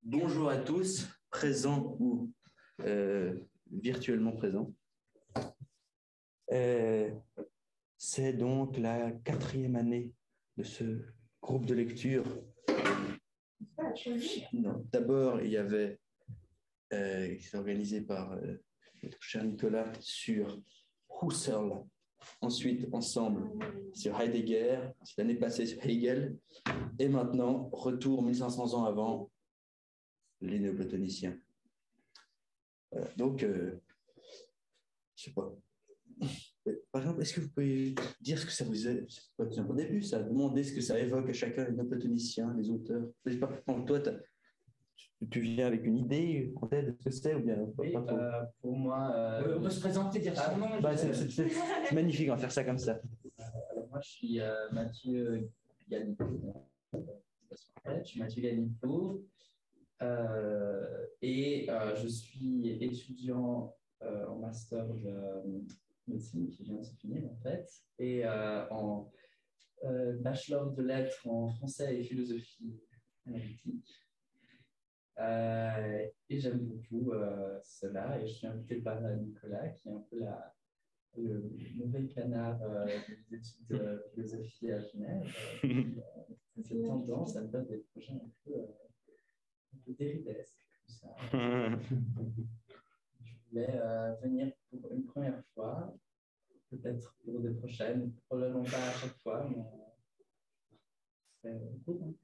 Bonjour à tous, présents ou virtuellement présents. C'est donc la 4e année de ce groupe de lecture. D'abord, il y avait, qui s'est organisé par notre cher Nicolas sur Husserl, ensuite ensemble sur Heidegger, l'année passée sur Hegel, et maintenant, retour 1500 ans avant, les néoplatoniciens. Donc, je sais pas. Par exemple, est-ce que vous pouvez dire ce que ça vous est, pas au début, ça, demander ce que ça évoque à chacun, les néoplatoniciens, les auteurs. Je sais pas, toi, tu viens avec une idée en tête de ce que c'est ou bien oui, pour moi, on peut se présenter, dire son nom. C'est magnifique, on va faire ça comme ça. Alors moi, je suis Mathieu Galipo. Je suis Mathieu Galipo et je suis étudiant en master de médecine qui vient de se finir en fait, et en bachelor de lettres en français et philosophie analytique. Et j'aime beaucoup cela, et je suis invité par Nicolas, qui est un peu le mauvais canard des études de philosophie à Genève. Cette tendance à faire des projets un peu déridesques, comme ça. Je voulais venir pour une première fois, peut-être pour des prochaines, probablement pas à chaque fois, mais c'est cool.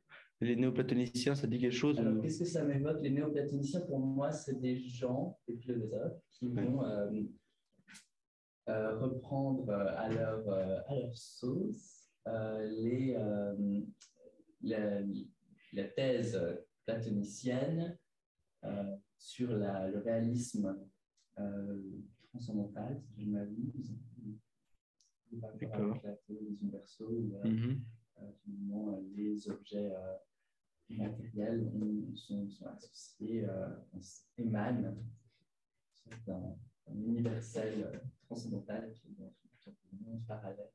Les néoplatoniciens, ça dit quelque chose? Alors, qu'est-ce que ça m'évoque? Les néoplatoniciens, pour moi, c'est des gens, des philosophes, qui vont reprendre à leur sauce la thèse platonicienne sur le réalisme transcendantal, si je ne m'abuse, les universaux, finalement, les objets matériels sont associés, émanent d'un universel transcendantal qui est un parallèle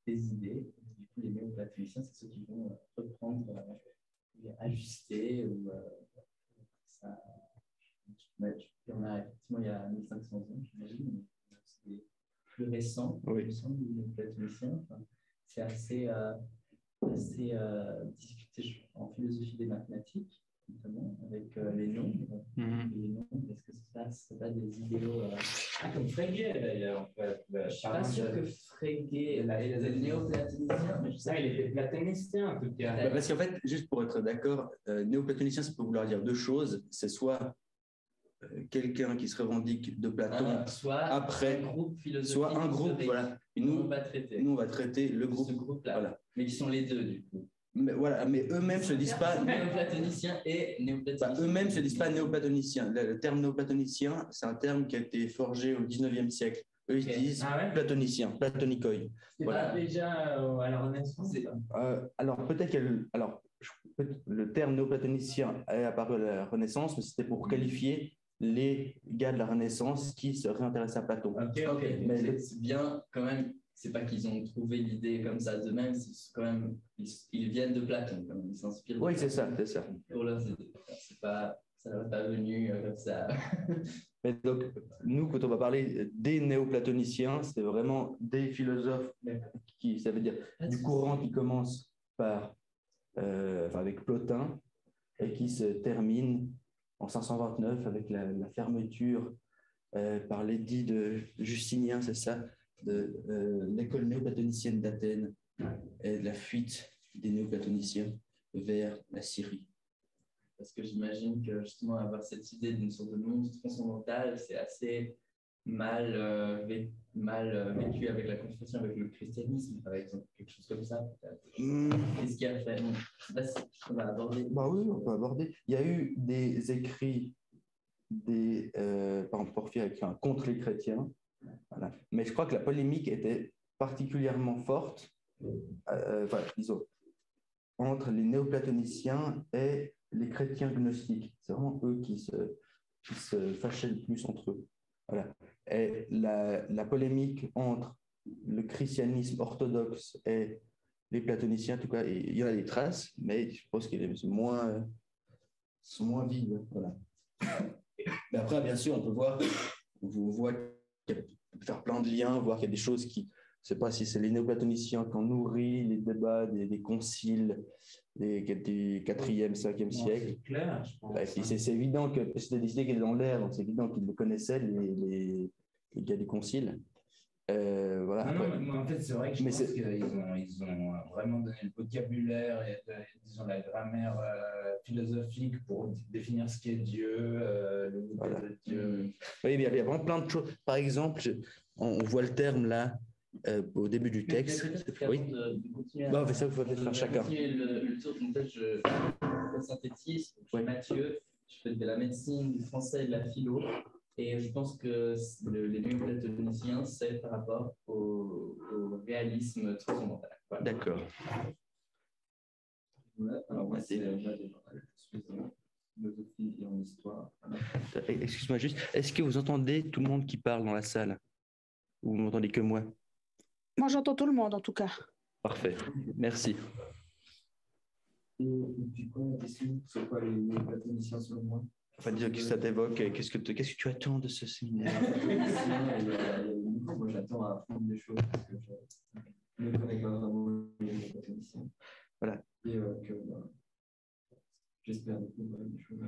des idées. Du coup, les néoplatoniciens, c'est ceux qui vont reprendre, ajuster ou ça. Il y en a effectivement il y a 1500 ans, j'imagine, mais c'est des plus récents, oui. Les néoplatoniciens. Enfin, c'est assez discuté en philosophie des mathématiques, notamment avec les nombres. Les nombres, est-ce que c'est pas des idéaux comme Frege, d'ailleurs. Je ne suis pas sûr que Frege est néoplatonicien, mais je sais il était platonicien, en tout cas. Parce qu'en fait, juste pour être d'accord, néoplatonicien, ça peut vouloir dire deux choses. C'est soit quelqu'un qui se revendique de Platon, soit après, un groupe philosophique, soit un groupe, voilà. Et nous, on va traiter le groupe. Ce groupe-là, voilà. Mais qui sont les deux, du coup. Mais, voilà, mais eux-mêmes se disent pas néoplatonicien et néoplatonicien. Eux-mêmes se disent pas néoplatonicien. Le terme néoplatonicien, c'est un terme qui a été forgé au 19e siècle. Eux, ils disent platonicien, platonicoi. C'est pas déjà à la Renaissance? Alors, peut-être le terme néoplatonicien est apparu à la Renaissance, mais c'était pour qualifier les gars de la Renaissance qui se réintéressaient à Platon. Ok. Mais c'est bien quand même. C'est pas qu'ils ont trouvé l'idée comme ça d'eux-mêmes, c'est quand même ils viennent de Platon, quand même. Ils s'inspirent. Oui, c'est ça. Pour leurs idées. Ça leur est pas venu comme ça. Mais donc, nous, quand on va parler des néoplatoniciens, c'est vraiment des philosophes qui, ça veut dire du courant qui commence par, avec Plotin et qui se termine en 529 avec la fermeture par l'édit de Justinien, c'est ça, de l'école néoplatonicienne d'Athènes et de la fuite des néoplatoniciens vers la Syrie. Parce que j'imagine que justement avoir cette idée d'une sorte de monde transcendantal, c'est assez mal vécu avec la confrontation avec le christianisme, par exemple, quelque chose comme ça. Qu'est-ce qu'il y a fait? Je ne sais pas si on va aborder. Bah oui, on peut aborder. Il y a eu des écrits par exemple, Porphyre a écrit contre les chrétiens, voilà. Mais je crois que la polémique était particulièrement forte, disons, entre les néoplatoniciens et les chrétiens gnostiques. C'est vraiment eux qui se fâchaient le plus entre eux. Voilà. Et la polémique entre le christianisme orthodoxe et les platoniciens, en tout cas, il y en a des traces, mais je pense qu'il est moins sont moins vives. Voilà. Mais après, bien sûr, on voit qu'il y a faire plein de liens, voir qu'il y a des choses qui, je ne sais pas si c'est les néoplatoniciens qui ont nourri les débats des conciles du 4e, 5e siècle. C'est clair, je pense. C'est évident que c'était des idées qui étaient dans l'air, donc c'est évident qu'ils le connaissaient, les gars du concile. Voilà. Non, en fait, c'est vrai que je pense qu'ils ont vraiment donné le vocabulaire et disons, la grammaire philosophique pour définir ce qu'est Dieu, le modèle de Dieu. Oui, il y a vraiment plein de choses. Par exemple, on voit le terme là au début du texte. Oui. Bon, mais ça, vous pouvez faire chacun. Le tour, en fait, je synthétise. Je suis Mathieu, je fais de la médecine, du français et de la philo. Et je pense que les néoplatoniciens, c'est par rapport au réalisme transcendantal. Voilà. D'accord. Voilà. Alors, moi, c'est philosophie et en histoire. Excuse-moi juste, est-ce que vous entendez tout le monde qui parle dans la salle? Ou vous m'entendez que moi? Moi, j'entends tout le monde, en tout cas. Parfait. Merci. Et puis, quoi, la question? C'est quoi les néoplatoniciens selon moi? Enfin, dire que ça t'évoque, qu'est-ce que tu attends de ce séminaire? Moi, j'attends à apprendre des choses parce que je ne connais pas vraiment les néoplatoniciens. Voilà. Et j'espère découvrir des choses.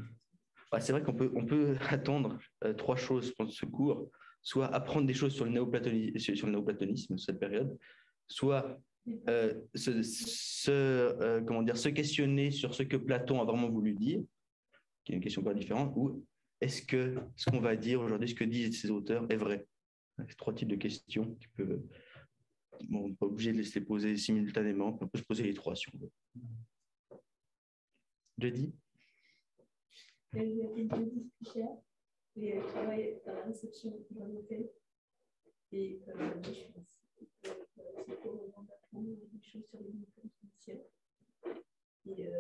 C'est vrai qu'on peut attendre 3 choses pendant ce cours. Soit apprendre des choses sur le néoplatonisme, cette période, soit se questionner sur ce que Platon a vraiment voulu dire, qui est une question pas différente, ou est-ce que ce qu'on va dire aujourd'hui, ce que disent ces auteurs est vrai? C'est 3 types de questions qui peuvent... on n'est pas obligé de les poser simultanément, on peut se poser les 3 si on veut. Jeudi? J'ai été discutaire et je travaille dans la réception de l'hôtel. Et je pense que c'est pour apprendre des choses sur les néoplatoniciens. Et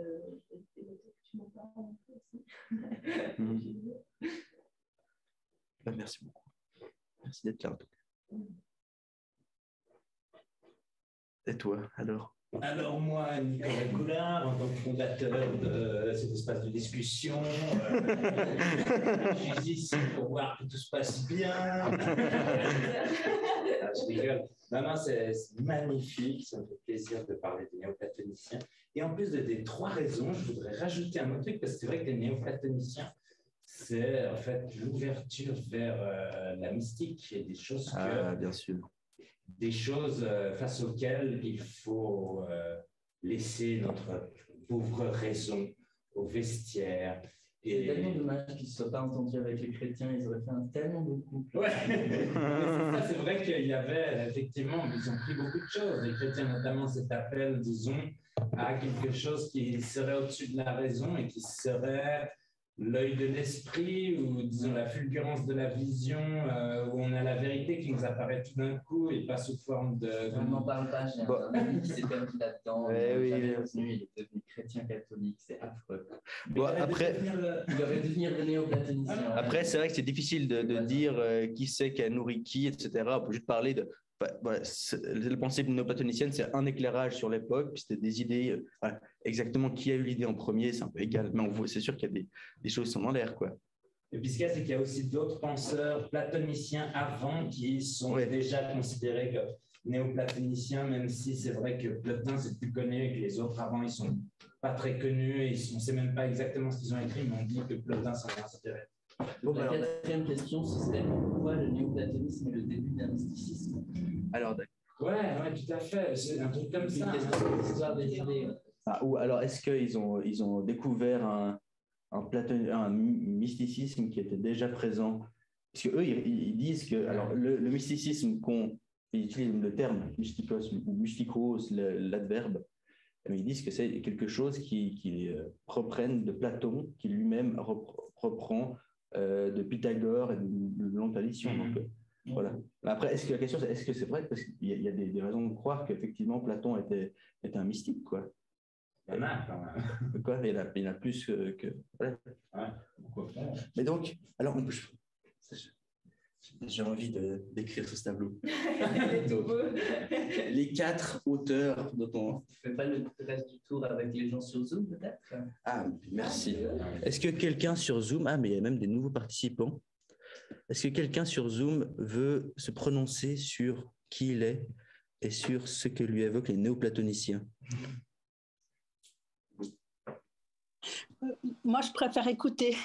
tu m'en parles un peu aussi. Merci beaucoup. Merci d'être là en tout cas. Et toi, alors? Alors moi, Nicolas Goulard, en tant que fondateur de cet espace de discussion, je suis ici pour voir que tout se passe bien. Je rigole. Non, c'est magnifique, ça me fait plaisir de parler des néoplatoniciens. Et en plus des 3 raisons, je voudrais rajouter un autre truc, parce que c'est vrai que les néoplatoniciens, c'est en fait l'ouverture vers la mystique et des choses bien sûr. Des choses face auxquelles il faut laisser notre pauvre raison au vestiaire. C'est tellement dommage qu'ils ne soient pas entendus avec les chrétiens, ils auraient fait un tellement beau couple. Ouais, c'est vrai qu'il y avait, effectivement, ils ont pris beaucoup de choses. Les chrétiens, notamment, cet appel, disons, à quelque chose qui serait au-dessus de la raison et qui serait l'œil de l'esprit ou, disons, la fulgurance de la vision, où on a la vérité qui nous apparaît tout d'un coup et pas sous forme de... On n'en parle pas, j'ai un ami qui s'est perdu là-dedans, il est devenu chrétien catholique, c'est affreux. Après, il aurait dû devenir le néoplatonicien. Après, c'est vrai que c'est difficile de dire qui c'est qui a nourri qui, etc. On peut juste parler de... Voilà, le principe néoplatonicienne, c'est un éclairage sur l'époque, puis c'était des idées, exactement qui a eu l'idée en premier, c'est un peu égal, mais c'est sûr qu'il y a des choses qui sont dans l'air, quoi. Et puis ce qu'il y a, c'est qu'il y a aussi d'autres penseurs platoniciens avant qui sont déjà considérés comme néoplatoniciens, même si c'est vrai que Plotin, c'est plus connu et que les autres avant, ils sont pas très connus, et on ne sait même pas exactement ce qu'ils ont écrit, mais on dit que Plotin s'en est inspiré. La 4e question, ce serait pourquoi le néoplatonisme est le début d'un mysticisme? Alors, d'accord. Ouais, tout à fait. C'est un truc comme ça. Histoire des idées. Ou alors, est-ce qu'ils ont découvert un mysticisme qui était déjà présent? Parce qu'eux, ils disent que alors, le mysticisme, ils utilisent le terme mystikos ou mystikos, l'adverbe, mais ils disent que c'est quelque chose qui reprennent de Platon, qui lui-même reprend de Pythagore et de longue tradition. Donc, voilà. Après, la question, c'est est-ce que c'est vrai? Parce qu'il y a des raisons de croire qu'effectivement Platon était un mystique, quoi. Il y en a quand même. Quoi, il y en a plus que... Voilà. Ouais, pourquoi pas. Mais donc, alors, j'ai envie d'écrire ce tableau. Donc, Les 4 auteurs dont on... tu fais pas le reste du tour avec les gens sur Zoom, peut-être? Ah, merci. Est-ce que quelqu'un sur Zoom... Ah, mais il y a même des nouveaux participants. Est-ce que quelqu'un sur Zoom veut se prononcer sur qui il est et sur ce que lui évoquent les néoplatoniciens? Moi, je préfère écouter.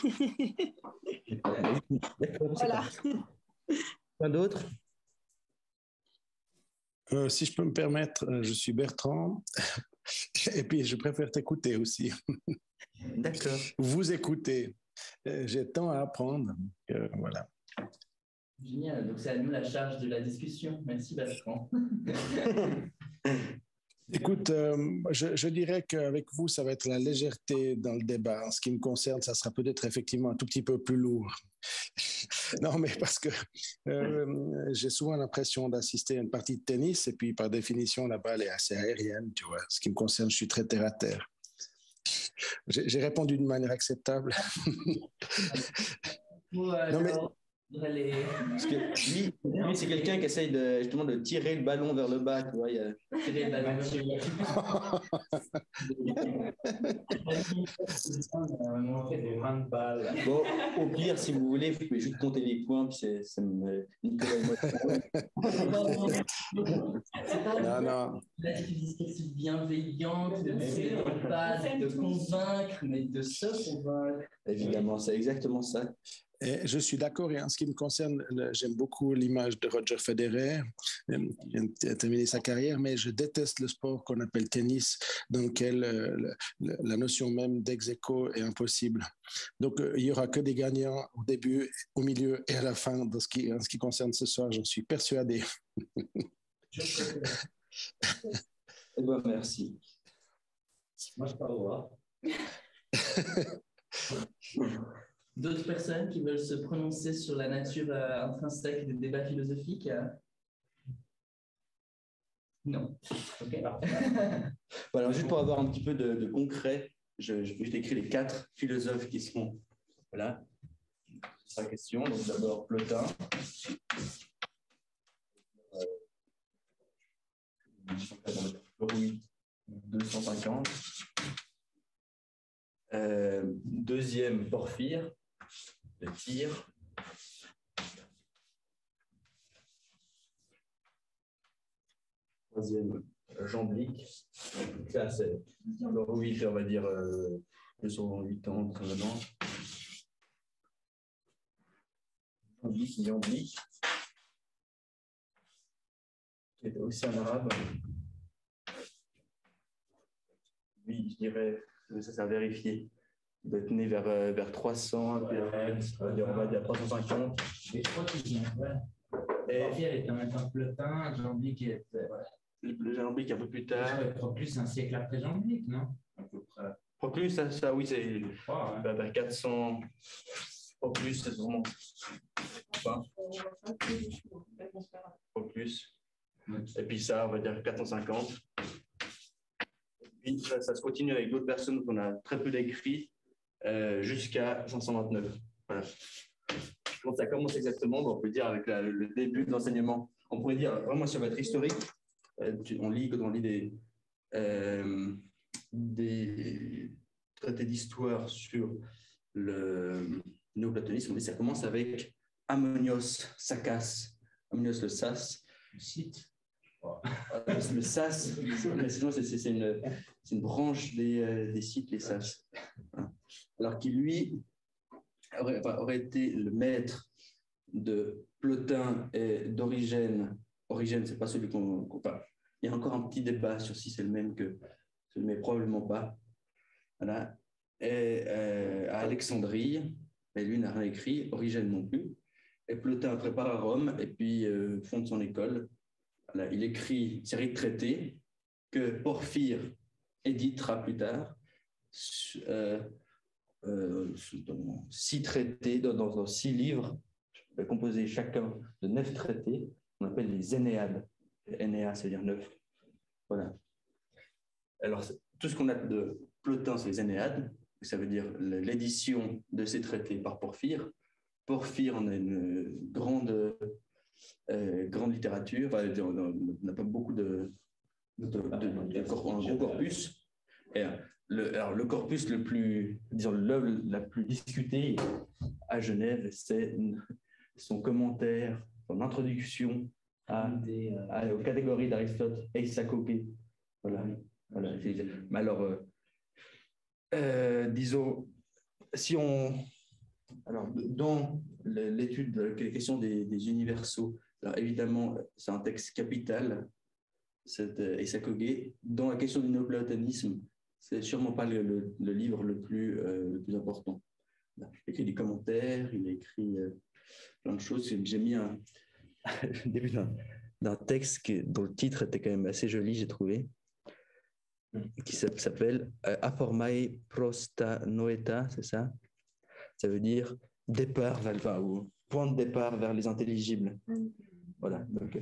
D'accord, Voilà. Pas d'autres? Si je peux me permettre, je suis Bertrand et puis je préfère t'écouter aussi. D'accord. Vous écoutez. J'ai tant à apprendre. Voilà. Génial, donc c'est à nous la charge de la discussion. Merci Bertrand. Écoute, je dirais qu'avec vous, ça va être la légèreté dans le débat. En ce qui me concerne, ça sera peut-être effectivement un tout petit peu plus lourd. Non, mais parce que j'ai souvent l'impression d'assister à une partie de tennis et puis par définition, la balle est assez aérienne, tu vois. Ce qui me concerne, je suis très terre à terre. J'ai répondu d'une manière acceptable. Non, mais... Parce que lui c'est quelqu'un qui essaye justement de tirer le ballon vers le bas, tu vois. Tirer le ballon on fait des 20 balles. Bon, au pire, si vous voulez, vous pouvez juste compter les points, puis c'est Nicolas et moi. Non. La difficulté bienveillante, de pas de convaincre, mais de se convaincre. Évidemment, c'est exactement ça. Et je suis d'accord, et en ce qui me concerne, j'aime beaucoup l'image de Roger Federer, qui vient de terminer sa carrière, mais je déteste le sport qu'on appelle tennis, dans lequel la notion même d'ex aequo est impossible. Donc, il n'y aura que des gagnants au début, au milieu et à la fin, en ce qui concerne ce soir, j'en suis persuadé. Eh bien, merci. Moi, je parle au revoir. D'autres personnes qui veulent se prononcer sur la nature intrinsèque des débats philosophiques? Non. Ok. Voilà, juste pour avoir un petit peu de concret, je décris les 4 philosophes qui seront voilà. C'est la question. Donc d'abord Plotin. Louis 250. Deuxième Porphyre. De Tyr. Troisième, Jamblique. Ça, c'est Louis, on va dire 208 ans, 3 ans. Jamblique, qui est aussi un arabe. Lui, je dirais, ça c'est à vérifier. Il doit être né vers 300, on va dire 350. Et je crois qu'il vient, Porphyre était en même temps que Plotin, Jamblique est... Le Jamblique un peu plus tard. Proclus un siècle après Jamblique, non? À peu près. Proclus, ça oui, c'est vers 400. Proclus, c'est vraiment... Enfin, Proclus. Et puis ça, on va dire 450. Et puis ça se continue avec d'autres personnes qu'on a très peu décrites jusqu'à 529. Voilà. Quand ça commence exactement, on peut dire avec le début de l'enseignement. On pourrait dire, vraiment, ça va être historique. Quand on lit des traités d'histoire sur le néoplatonisme, on dit que ça commence avec Ammonios Sakas. Ammonios le Sas. Le site. Le Sas, c'est une branche des Scythes, les Sas. Alors qu'il, lui, aurait été le maître de Plotin et d'Origène. Origène, c'est pas celui qu'on parle. Il y a encore un petit débat sur si c'est le même que celui, mais probablement pas. Voilà. Et à Alexandrie, mais lui n'a rien écrit, Origène non plus. Et Plotin prépare à Rome et puis fonde son école. Voilà. Il écrit une série de traités que Porphyre éditera plus tard. 6 traités, dans 6 livres, composés chacun de 9 traités, on appelle les Énéades. Énéa, c'est-à-dire 9. Voilà. Alors, tout ce qu'on a de Plotin, c'est les Énéades, ça veut dire l'édition de ces traités par Porphyre. Porphyre, on a une grande littérature. Enfin, on n'a pas beaucoup de un gros corpus. Et le corpus le plus, disons, l'œuvre la plus discutée à Genève, c'est son commentaire, son introduction aux catégories d'Aristote et Sacopé. Voilà. Mais alors, disons, si on... Alors, dans l'étude de la question des universaux, alors évidemment, c'est un texte capital, Isakogé. Dans la question du néoplatonisme, c'est sûrement pas le livre le plus important. Il a écrit des commentaires, il a écrit plein de choses. J'ai mis un début d'un texte dont le titre était quand même assez joli, j'ai trouvé, qui s'appelle Aphormae prosta noeta, c'est ça? Ça veut dire départ, ou point de départ vers les intelligibles. Voilà. Donc,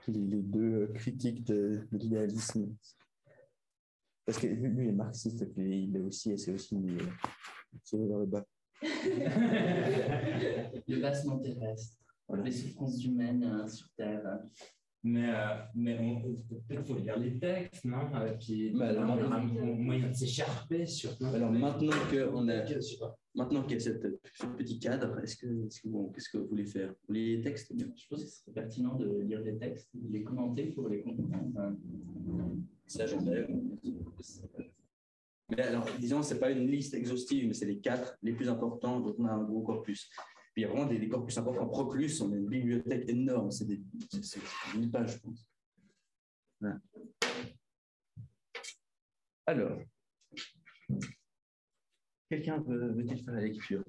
les deux critiques de l'idéalisme. Parce que lui, il est marxiste, il est aussi, et c'est aussi tiré vers le bas. Le bassement terrestre, voilà. Les souffrances humaines sur Terre. Mais peut-être faut lire les textes, non? Puis moyen de s'écharper surtout. Alors maintenant qu'il y a ce petit cadre, qu'est-ce que vous voulez faire? Vous voulez les textes? Je pense que ce serait pertinent de lire les textes, de les commenter pour les comprendre. Ça, j'en ai. Mais alors, disons, c'est pas une liste exhaustive, mais c'est les 4 les plus importants, donc on a un gros corpus. Puis il y a vraiment des corpus importants. Proclus, on a une bibliothèque énorme, c'est 1000 pages, je pense. Voilà. Alors, quelqu'un veut-il faire la lecture?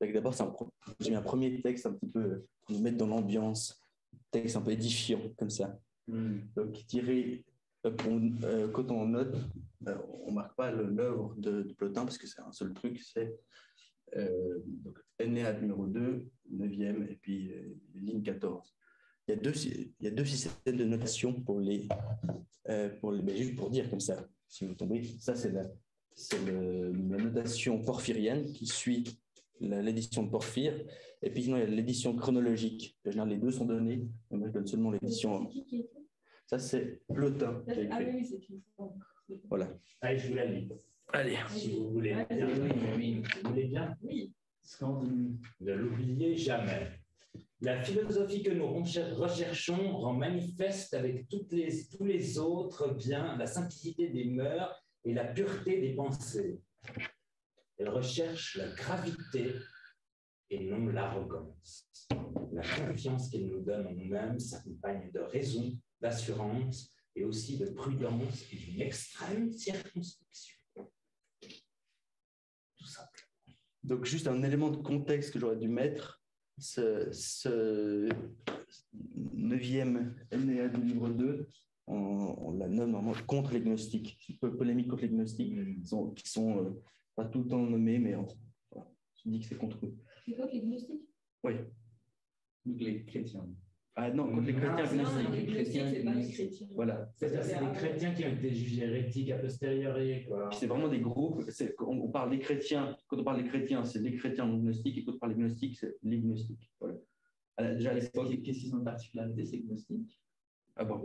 D'abord, j'ai mis un premier texte un petit peu pour nous mettre dans l'ambiance, texte un peu édifiant, comme ça. Donc, tiré, quand on note, on ne marque pas l'œuvre de Plotin, parce que c'est un seul truc, c'est Ennéade numéro 2, 9e, et puis ligne 14. Il y a deux systèmes de notation juste pour dire comme ça, si vous tombez. Ça, c'est la notation porphyrienne qui suit l'édition de Porphyre. Et puis sinon, il y a l'édition chronologique. Les deux sont donnés, mais moi je donne seulement l'édition. Ça, c'est Plotin qui a écrit. Ah oui, c'est une forme. Voilà. Allez, je vous la lis. Allez, si vous voulez. Oui. Vous voulez bien? Oui. Ne l'oubliez jamais. La philosophie que nous recherchons rend manifeste avec tous les autres biens la simplicité des mœurs et la pureté des pensées. Elle recherche la gravité et non l'arrogance. La confiance qu'elle nous donne en nous-mêmes s'accompagne de raison, d'assurance et aussi de prudence et d'une extrême circonspection. Tout simple. Donc, juste un élément de contexte que j'aurais dû mettre, ce 9e Ennéade du livre 2, on la nomme normalement contre les gnostiques, un peu polémique contre les gnostiques, qui sont pas tout le temps nommés, mais on se dit que c'est contre eux. C'est quoi les gnostiques? Oui. Donc les chrétiens. Ah non, contre les chrétiens gnostiques. Non, les gnostiques, c'est pas les chrétiens. Voilà. C'est-à-dire c'est les chrétiens qui ont été jugés hérétiques a posteriori, quoi. C'est vraiment des groupes. On parle des chrétiens. Quand on parle des chrétiens, c'est les chrétiens non gnostiques, et quand on parle des gnostiques, c'est les gnostiques. Voilà. Déjà à l'époque. Qu'est-ce qu'ils ont de particularité, ces gnostiques? Ah bon.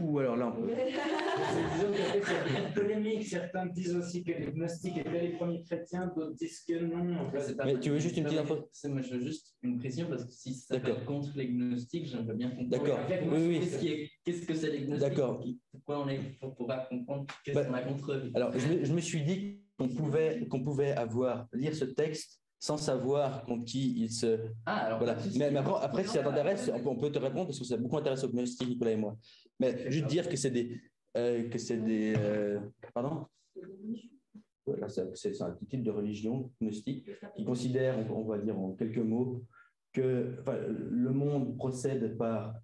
Ou alors là, on peut. Disons qu'il y a certaines polémiques. Certains disent aussi que les gnostiques étaient les premiers chrétiens, d'autres disent que non. Mais tu veux juste une petite info? Moi, je veux juste une précision, parce que si ça s'appelle contre les gnostiques, j'aimerais bien comprendre. D'accord. Oui. Qu'est-ce que c'est les gnostiques? D'accord. Pourquoi on pourra comprendre qu'est-ce qu'on a contre eux? Alors, je me suis dit qu'on pouvait lire ce texte sans savoir contre qui il se... Ah, alors... Voilà. Mais après, si ça t'intéresse, on peut te répondre, parce que ça beaucoup intéresse aux gnostiques, Nicolas et moi. Mais juste dire que c'est des... Pardon? Voilà, c'est un type de religion gnostique qui considère, on va dire en quelques mots, que le monde procède par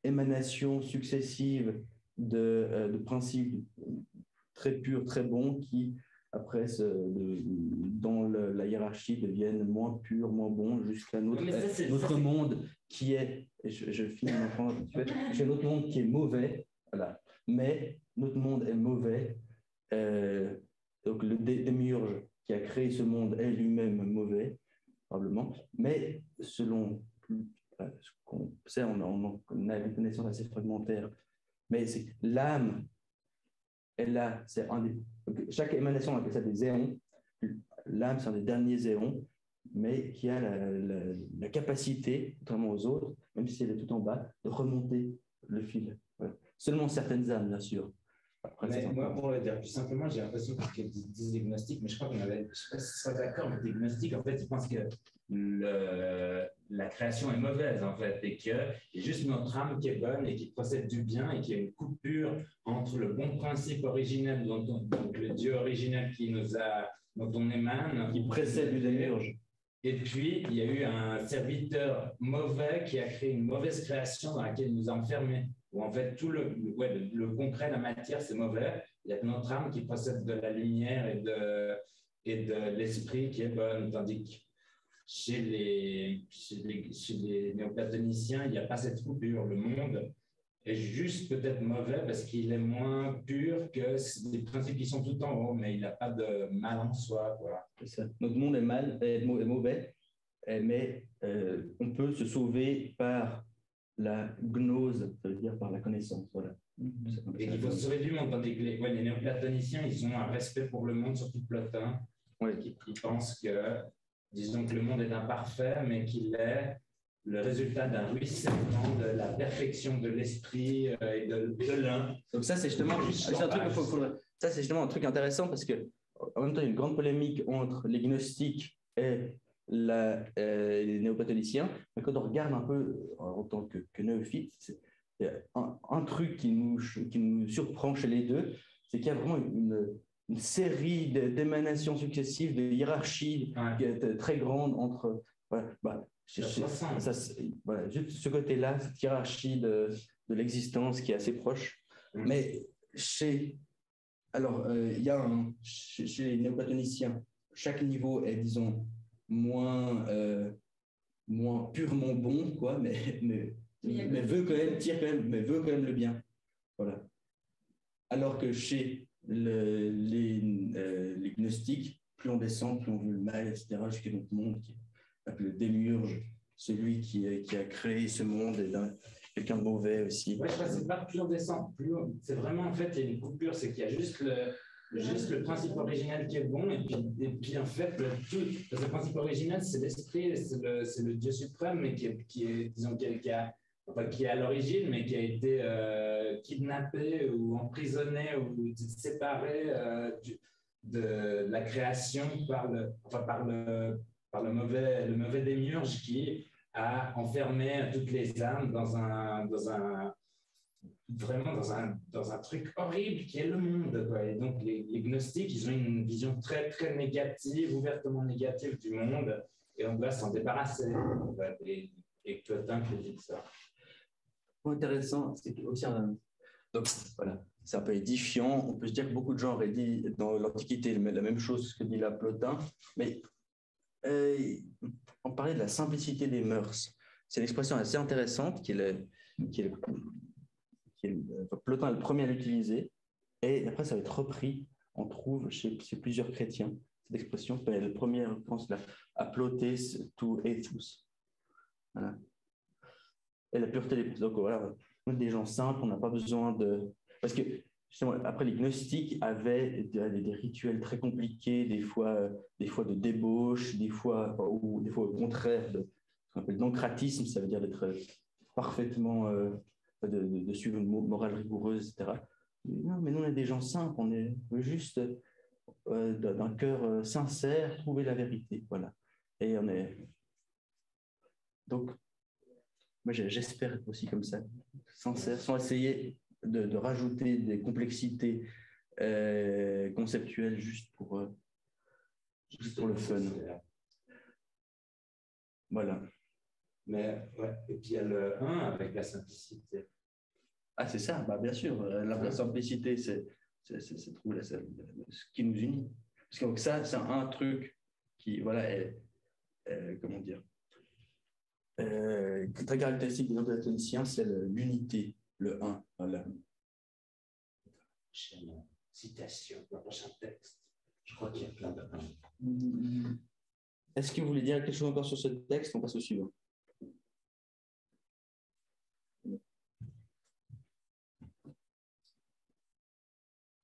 émanation successive de principes très purs, très bons, qui après, dans la hiérarchie, deviennent moins purs, moins bons, jusqu'à notre monde qui est, je finis maintenant, c'est notre monde qui est mauvais, voilà. Mais notre monde est mauvais, donc le démiurge créé ce monde est lui-même mauvais, probablement, mais selon ce qu'on sait, on a une connaissance assez fragmentaire, mais c'est l'âme, elle a, chaque émanation, on appelle ça des éons. L'âme, c'est un des derniers éons, mais qui a la capacité, contrairement aux autres, même si elle est tout en bas, de remonter le fil. Voilà. Seulement certaines âmes, bien sûr. Après, mais moi, pour le dire plus simplement, j'ai l'impression qu'ils disent des gnostiques, mais je crois qu'on avait, je ne sais pas si tu seras d'accord, mais des gnostiques, en fait, ils pensent que la création est mauvaise, en fait, et qu'il y a juste notre âme qui est bonne et qui procède du bien et qu'il y a une coupure entre le bon principe originel, donc le Dieu originel dont on émane, qui précède du démiurge. Et puis, il y a eu un serviteur mauvais qui a créé une mauvaise création dans laquelle il nous a enfermés. Où en fait, tout le concret, la matière, c'est mauvais. Il y a que notre âme qui procède de la lumière et de l'esprit qui est bonne. Tandis que chez les néoplatoniciens, il n'y a pas cette coupure. Le monde est juste peut-être mauvais parce qu'il est moins pur que les principes qui sont tout en haut, mais il n'a pas de mal en soi, quoi. C'est ça. Notre monde est mauvais, mais on peut se sauver par la gnose, ça veut dire par la connaissance. Voilà. Et il faut se sauver du monde, tandis que les néoplatoniciens, ils ont un respect pour le monde, surtout Plotin, qui pense que, disons que le monde est imparfait, mais qu'il est le résultat d'un ruissellement de la perfection de l'esprit et de l'un. Donc ça, c'est justement, un truc intéressant parce que en même temps, il y a une grande polémique entre les gnostiques et les néoplatoniciens. Mais quand on regarde un peu en tant que néophyte, il y a un truc qui nous surprend chez les deux, c'est qu'il y a vraiment une série d'émanations successives, de hiérarchies qui est très grande entre... Voilà, voilà, juste ce côté-là, cette hiérarchie de l'existence qui est assez proche. Mais chez les néoplatoniciens, chaque niveau est, disons, moins purement bon, quoi, mais veut quand même le bien. Voilà. Alors que chez les gnostiques, plus on descend, plus on veut le mal, etc., jusqu'à notre monde qui est le démiurge, celui qui a créé ce monde est quelqu'un de mauvais aussi. Ouais, je crois que c'est pas plus on descend, c'est vraiment, en fait, il y a une coupure, c'est qu'il y a juste le principe originel qui est bon, et puis en fait, le principe originel, c'est l'esprit, c'est le Dieu suprême, mais qui est à l'origine, mais qui a été kidnappé ou emprisonné ou séparé de la création par le mauvais démiurge qui a enfermé toutes les âmes dans un truc horrible qui est le monde, quoi. Et donc les gnostiques, ils ont une vision très très négative, ouvertement négative du monde, et on doit s'en débarrasser. Et Plotin critique ça. Intéressant, c'est aussi donc voilà, c'est un peu édifiant. On peut se dire que beaucoup de gens auraient dit dans l'Antiquité la même chose que dit là Plotin, mais on parlait de la simplicité des mœurs. C'est une expression assez intéressante Plotin est le premier à l'utiliser, et après ça va être repris, on trouve chez plusieurs chrétiens. Cette expression, c'est le premier, je pense, à ploter tout et tous. Voilà. Et la pureté des... Donc voilà, on est des gens simples, on n'a pas besoin de... Parce que justement, après, les gnostiques avaient des rituels très compliqués, des fois de débauche, des fois au contraire, ce qu'on appelle d'encratisme, ça veut dire d'être parfaitement... de suivre une morale rigoureuse, etc. Non, mais nous, on est des gens simples, on veut juste, d'un cœur sincère, trouver la vérité. Voilà. Et on est... Donc, moi, j'espère être aussi comme ça, sincère, sans essayer de rajouter des complexités conceptuelles juste pour le fun. Voilà. Mais, ouais. Et puis il y a le 1 avec la simplicité. Ah, c'est ça, bah, bien sûr. La simplicité, c'est trouver ce qui nous unit. Parce que donc, ça, c'est un truc qui, voilà, est comment dire, très caractéristique des néoplatoniciens, c'est l'unité, le 1. Voilà. Citation, le prochain texte. Je crois qu'il y a plein de... Est-ce que vous voulez dire quelque chose encore sur ce texte? On passe au suivant.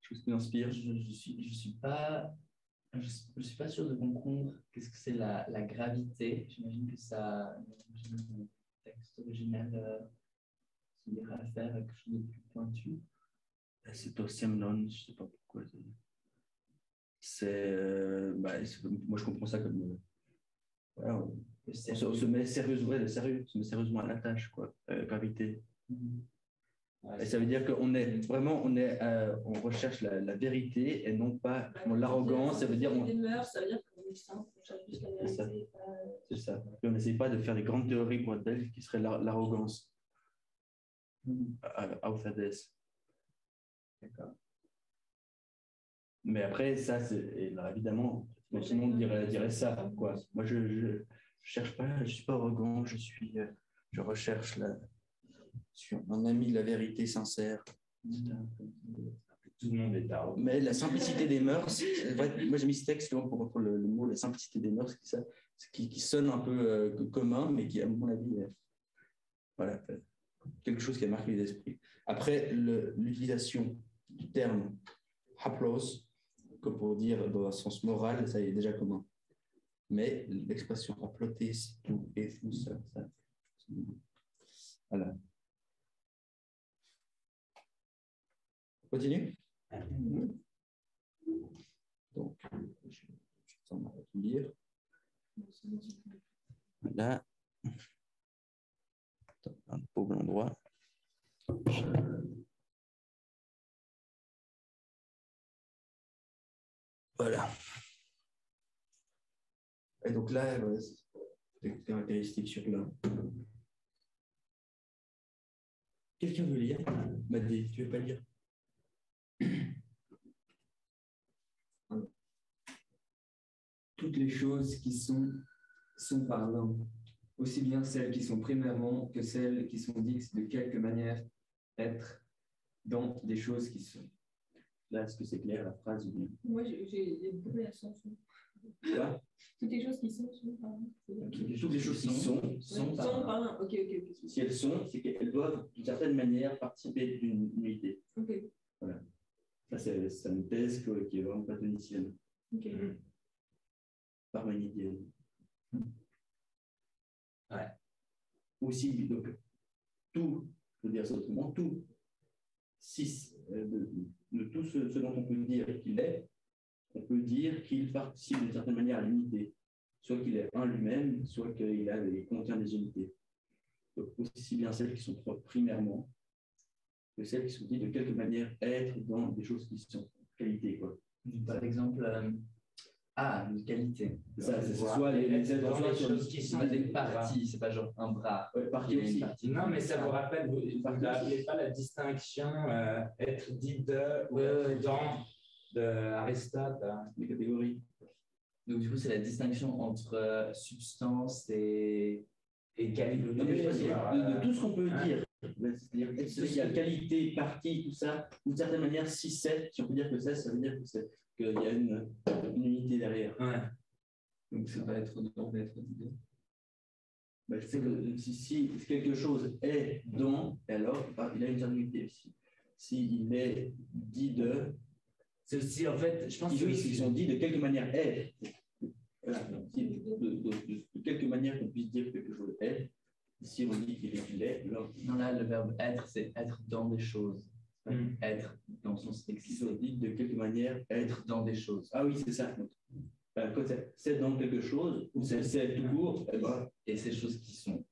Chose qui m'inspire. Je suis pas sûr de comprendre qu'est-ce que c'est la gravité. J'imagine que ça, le texte original il à faire quelque chose de plus pointu. C'est au Semnon, je ne sais pas pourquoi. Moi je comprends ça comme voilà, on se met sérieusement, sérieusement à la tâche, quoi, gravité. Et ça veut dire qu'on est vraiment, on recherche la vérité et non pas l'arrogance. Ça veut dire des mœurs, ça veut dire qu'on est simple, on cherche juste la vérité. C'est ça. Et on n'essaye pas de faire des grandes théories pour être belle, qui serait l'arrogance. Aufades. D'accord. Mais après, ça, évidemment, tout le monde dirait ça, quoi. Moi, je cherche pas, je suis pas arrogant, je recherche je suis un ami de la vérité sincère. Tout le monde est arrogant. Mais la simplicité des mœurs, moi j'ai mis ce texte pour le mot, la simplicité des mœurs, qui sonne un peu commun, mais qui, à mon avis, voilà, quelque chose qui a marqué les esprits. Après, l'utilisation du terme haplos, comme pour dire dans un sens moral, ça y est déjà commun. Mais l'expression haploté, c'est tout et tout ça. Voilà. On continue? Donc, je vais lire. Voilà. Un pauvre endroit. Voilà. Et donc là, des caractéristiques sur l'un. Quelqu'un veut lire? Madé, tu veux pas lire? Toutes les choses qui sont par l'un, aussi bien celles qui sont primairement que celles qui sont dites de quelque manière être dans des choses qui sont. Là, est-ce que c'est clair la phrase ou bien? Moi, j'ai beaucoup l'ascension. Quoi? Toutes les choses qui sont par l'un. Toutes les choses qui sont par l'un. Ok. Si elles sont, c'est qu'elles doivent d'une certaine manière participer d'une unité. Ok. Voilà. Ça, c'est une thèse qui est vraiment platonicienne. Ok. Parménidienne. Ouais. Aussi, donc, tout, je veux dire ça autrement, tout, de tout ce dont on peut dire qu'il est, on peut dire qu'il participe d'une certaine manière à l'unité. Soit qu'il est un lui-même, soit qu'il contient des unités. Donc, aussi bien celles qui sont primairement que celles qui sont dites de quelque manière être dans des choses qui sont qualité, quoi. Par exemple, une qualité. Ça, c'est Voilà. soit les choses qui sont des parties, c'est pas genre un bras. Ouais, partie aussi. Non, mais ça vous rappelle, vous n'appelez pas la distinction être dit de ou dans de Aristote, les catégories. Donc, du coup, c'est la distinction entre substance et qualité. De tout ce qu'on peut dire. C'est-à-dire, il y a qualité, partie, tout ça. D'une certaine manière, si on peut dire que ça veut dire qu'il y a une unité derrière. Ouais. Donc, ça va être dans d'être d'idée. C'est que si quelque chose est dans, alors il a une certaine unité. S'il est dit de. C'est aussi, en fait, je pense que ils sont dit de quelque manière est. Voilà. De quelque manière qu'on puisse dire que quelque chose est. Si on dit qu'il est, alors. Non, là, le verbe être, c'est être dans des choses. Être dans son sens Ils sont dit de quelque manière être dans des choses. Ah oui, c'est ça. Quand c'est dans quelque chose, ou c'est tout court, et ces choses qui sont.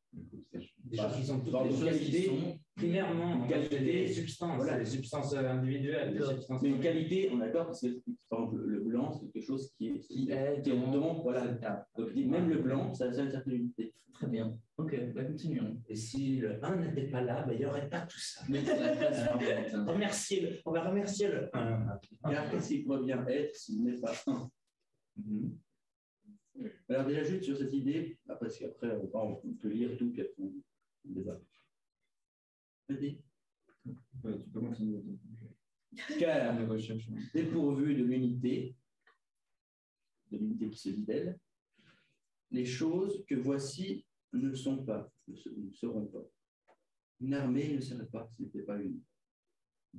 Des choses qui sont toutes dans les choses qualité, qui sont primairement qualité, des substances, voilà. des substances individuelles. Des substances mais une qualité, on est d'accord, parce que par exemple, le blanc, c'est quelque chose qui est dans, voilà. Donc même le blanc, ça a une certaine unité. Très bien. Ok, continuons. Et si le 1 n'était pas là, il n'y aurait pas tout ça. Mais c'est la place suivante. On va remercier le 1. Et après, s'il pourrait bien être, s'il n'est pas 1. Alors déjà, juste sur cette idée, parce qu'après, on peut lire tout, puis après, on débat. Vas-y. Tu peux continuer. Car, dépourvu de l'unité, de l'unité qui se dit d'elle, les choses que voici ne sont pas, ne seront pas. Une armée ne serait pas si ce n'était pas une.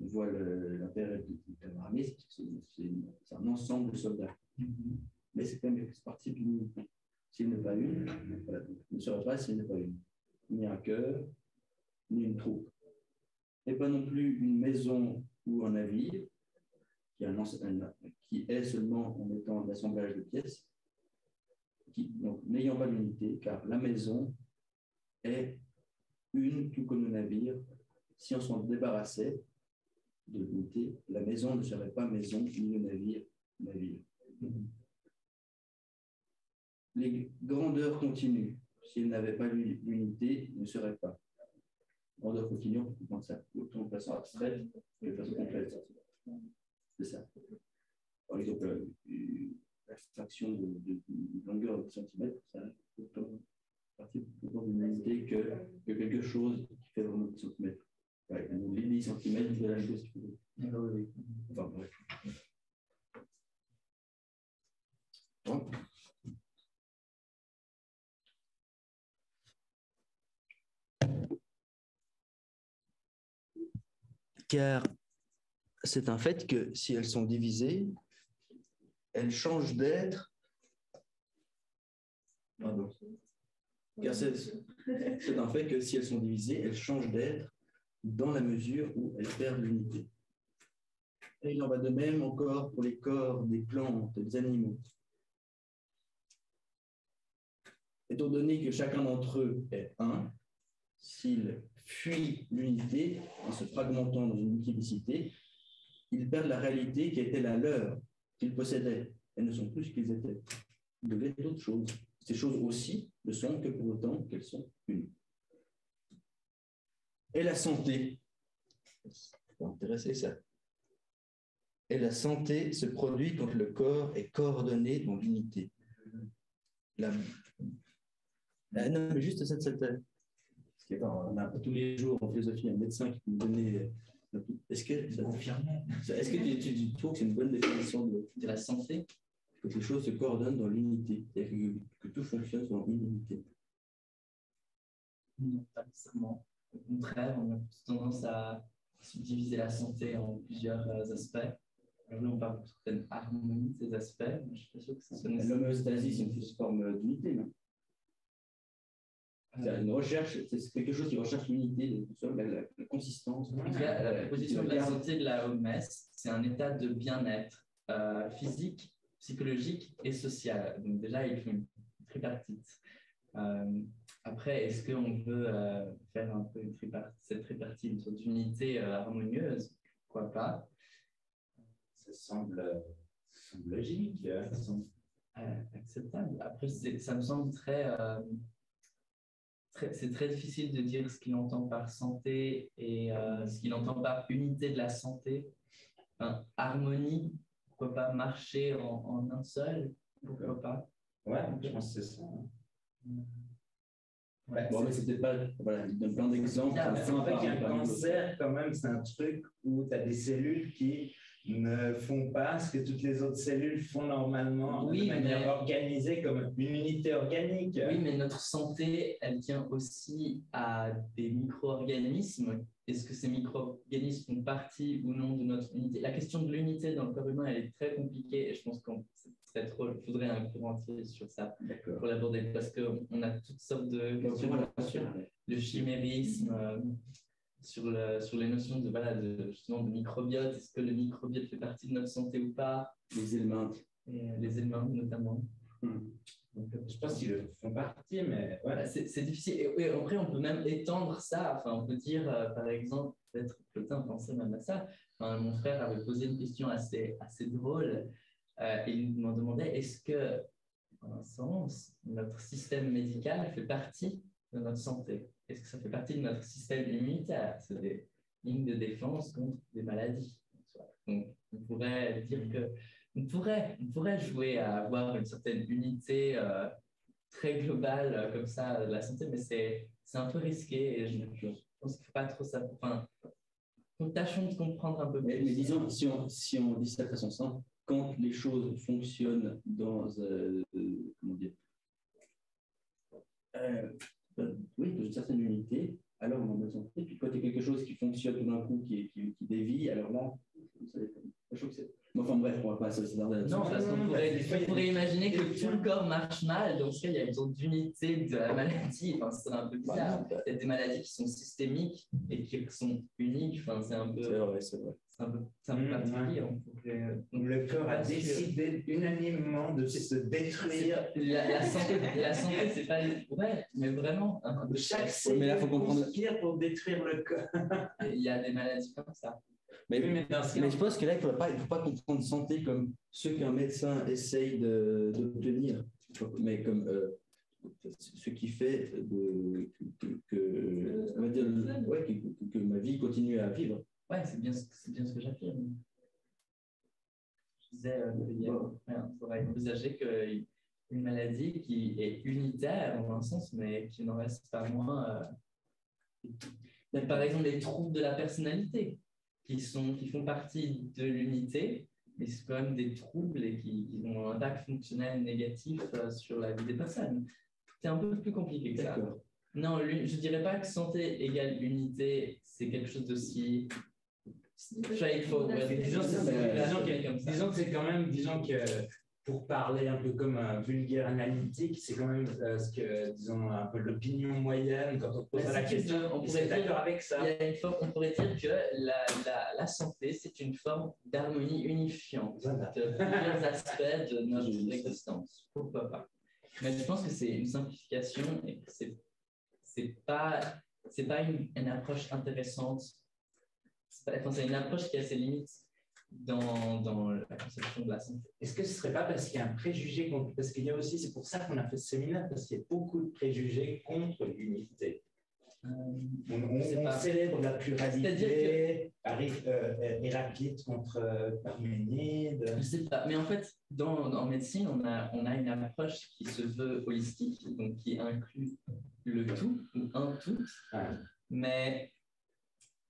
On voit l'intérêt de l'armée, c'est un ensemble de soldats. Mais c'est quand même partie d'une unité. S'il n'est pas une, ne serait pas s'il n'est pas une. Ni un cœur, ni une troupe. Et pas non plus une maison ou un navire, qui est seulement en étant un assemblage de pièces, donc n'ayant pas d'unité, car la maison est une, tout comme le navire. Si on s'en débarrassait de l'unité, la maison ne serait pas maison, ni le navire, navire. Les grandeurs continues, s'ils n'avaient pas l'unité, ne seraient pas. Grandeur continue, on peut prendre ça autant de façon abstraite que de façon complète. C'est ça. Par exemple, l'abstraction de longueur de centimètres, ça est autant d'une unité que quelque chose qui fait vraiment 10 cm. Ouais, les 10 cm de la chose qui fait. Oui. Enfin, bref. Bon. Car c'est un fait que si elles sont divisées, elles changent d'être. Pardon. Car c'est un fait que si elles sont divisées, elles changent d'être dans la mesure où elles perdent l'unité. Et il en va de même encore pour les corps des plantes, des animaux. Étant donné que chacun d'entre eux est un, s'ils fuient l'unité en se fragmentant dans une multiplicité, ils perdent la réalité qui était la leur, qu'ils possédaient, et ne sont plus ce qu'ils étaient. Ils deviennent d'autres choses. Ces choses aussi ne sont que pour autant qu'elles sont unies. Et la santé, c'est intéressant ça. Et la santé se produit quand le corps est coordonné dans l'unité. Non, mais juste cette on a tous les jours en philosophie un médecin qui peut nous donner. Est-ce que tu trouves que c'est une bonne définition de la santé? Que les choses se coordonnent dans l'unité, que tout fonctionne dans une unité. Non, pas nécessairement. Au contraire, on a tendance à subdiviser la santé en plusieurs aspects. Alors là, on parle d'une certaine harmonie de ces aspects, mais je ne suis pas sûr que ça soit nécessaire. L'homéostasie, c'est une forme d'unité, non? C'est une recherche, c'est quelque chose qui recherche l'unité, la consistance. La position de la santé de la OMS, c'est un état de bien-être physique, psychologique et social. Donc déjà, il faut une tripartite. Après, est-ce qu'on peut faire un peu cette tripartite, une sorte d'unité harmonieuse? Pourquoi pas? Ça semble logique. Ça semble acceptable. Après, ça me semble c'est très difficile de dire ce qu'il entend par santé et ce qu'il entend par unité de la santé. Harmonie, pourquoi pas marcher en un seul? Pourquoi pas? Ouais, je pense que c'est ça. Ouais, bon, mais c'était pas. Voilà, il donne plein d'exemples. En fait, un cancer, quand même, c'est un truc où tu as des cellules qui ne font pas ce que toutes les autres cellules font normalement, de manière organisée, comme une unité organique. Oui, mais notre santé, elle tient aussi à des micro-organismes. Est-ce que ces micro-organismes font partie ou non de notre unité? La question de l'unité dans le corps humain, elle est très compliquée et je pense qu'il faudrait un cours entier sur ça pour l'aborder parce qu'on a toutes sortes de questions sur le chimérisme, sur les notions justement de microbiote. Est-ce que le microbiote fait partie de notre santé ou pas? Les éléments. Les éléments notamment. Donc, je pense qu'ils font partie, mais ouais. C'est difficile. Et après, on peut même étendre ça. Enfin, on peut dire, par exemple, peut-être Plotin pensait même à ça. Enfin, mon frère avait posé une question assez drôle. Il me demandait, est-ce que, dans un sens, notre système médical fait partie de notre santé? Est-ce que ça fait partie de notre système immunitaire? C'est des lignes de défense contre des maladies. Donc, on pourrait dire que on pourrait jouer à avoir une certaine unité très globale comme ça de la santé, mais c'est un peu risqué et je pense qu'il ne faut pas trop ça. Enfin, Donc, tâchons de comprendre un peu plus. Mais disons, si on dit ça de façon simple, quand les choses fonctionnent dans, comment dire, oui, dans une certaine unité, alors on en a besoin. Et puis quand il y a quelque chose qui fonctionne tout d'un coup, qui dévie, alors là, ça dépend. Je trouve que c'est... Enfin bref, on va pas s'attarder là-dessus. Non, parce qu'on pourrait imaginer que tout le corps marche mal, donc il y a besoin d'unité de la maladie. Enfin, c'est un peu bizarre. Il y a des maladies qui sont systémiques et qui sont uniques. Enfin, c'est un peu. C'est vrai, c'est vrai. C'est un peu particulier. Le corps a décidé unanimement de se détruire. La santé, c'est pas. Ouais, mais vraiment. Chaque cellule conspire pour détruire le corps. Il y a des maladies comme ça. Mais je pense que là, il ne faut pas comprendre santé comme ce qu'un médecin essaye d'obtenir, mais comme ce qui fait que ma vie continue à vivre. Ouais, c'est bien ce que j'affirme. Je disais il faudrait envisager qu'une maladie qui est unitaire en un sens, mais qui n'en reste pas moins. Par exemple, les troubles de la personnalité. Qui font partie de l'unité, mais c'est quand même des troubles et qui ont un impact fonctionnel négatif sur la vie des personnes. C'est un peu plus compliqué que ça. Non, je ne dirais pas que santé égale unité, c'est quelque chose d'aussi straightforward. Disons que c'est quand même, disons que pour parler un peu comme un vulgaire analytique, c'est quand même ce que, disons, un peu l'opinion moyenne, quand on pose la question, on pourrait être d'accord avec ça. On pourrait dire que la santé, c'est une forme d'harmonie unifiante de plusieurs aspects de notre existence. Pourquoi pas? Mais je pense que c'est une simplification et que c'est pas une approche intéressante. C'est une approche qui a ses limites dans la conception de la santé. Est-ce que ce ne serait pas parce qu'il y a un préjugé contre... Parce qu'il y a aussi, c'est pour ça qu'on a fait ce séminaire, parce qu'il y a beaucoup de préjugés contre l'unité. On célèbre la pluralité, Héraclite contre Parménide. Je ne sais pas, mais en fait, en médecine, on a une approche qui se veut holistique, donc qui inclut le tout, ou un tout, mais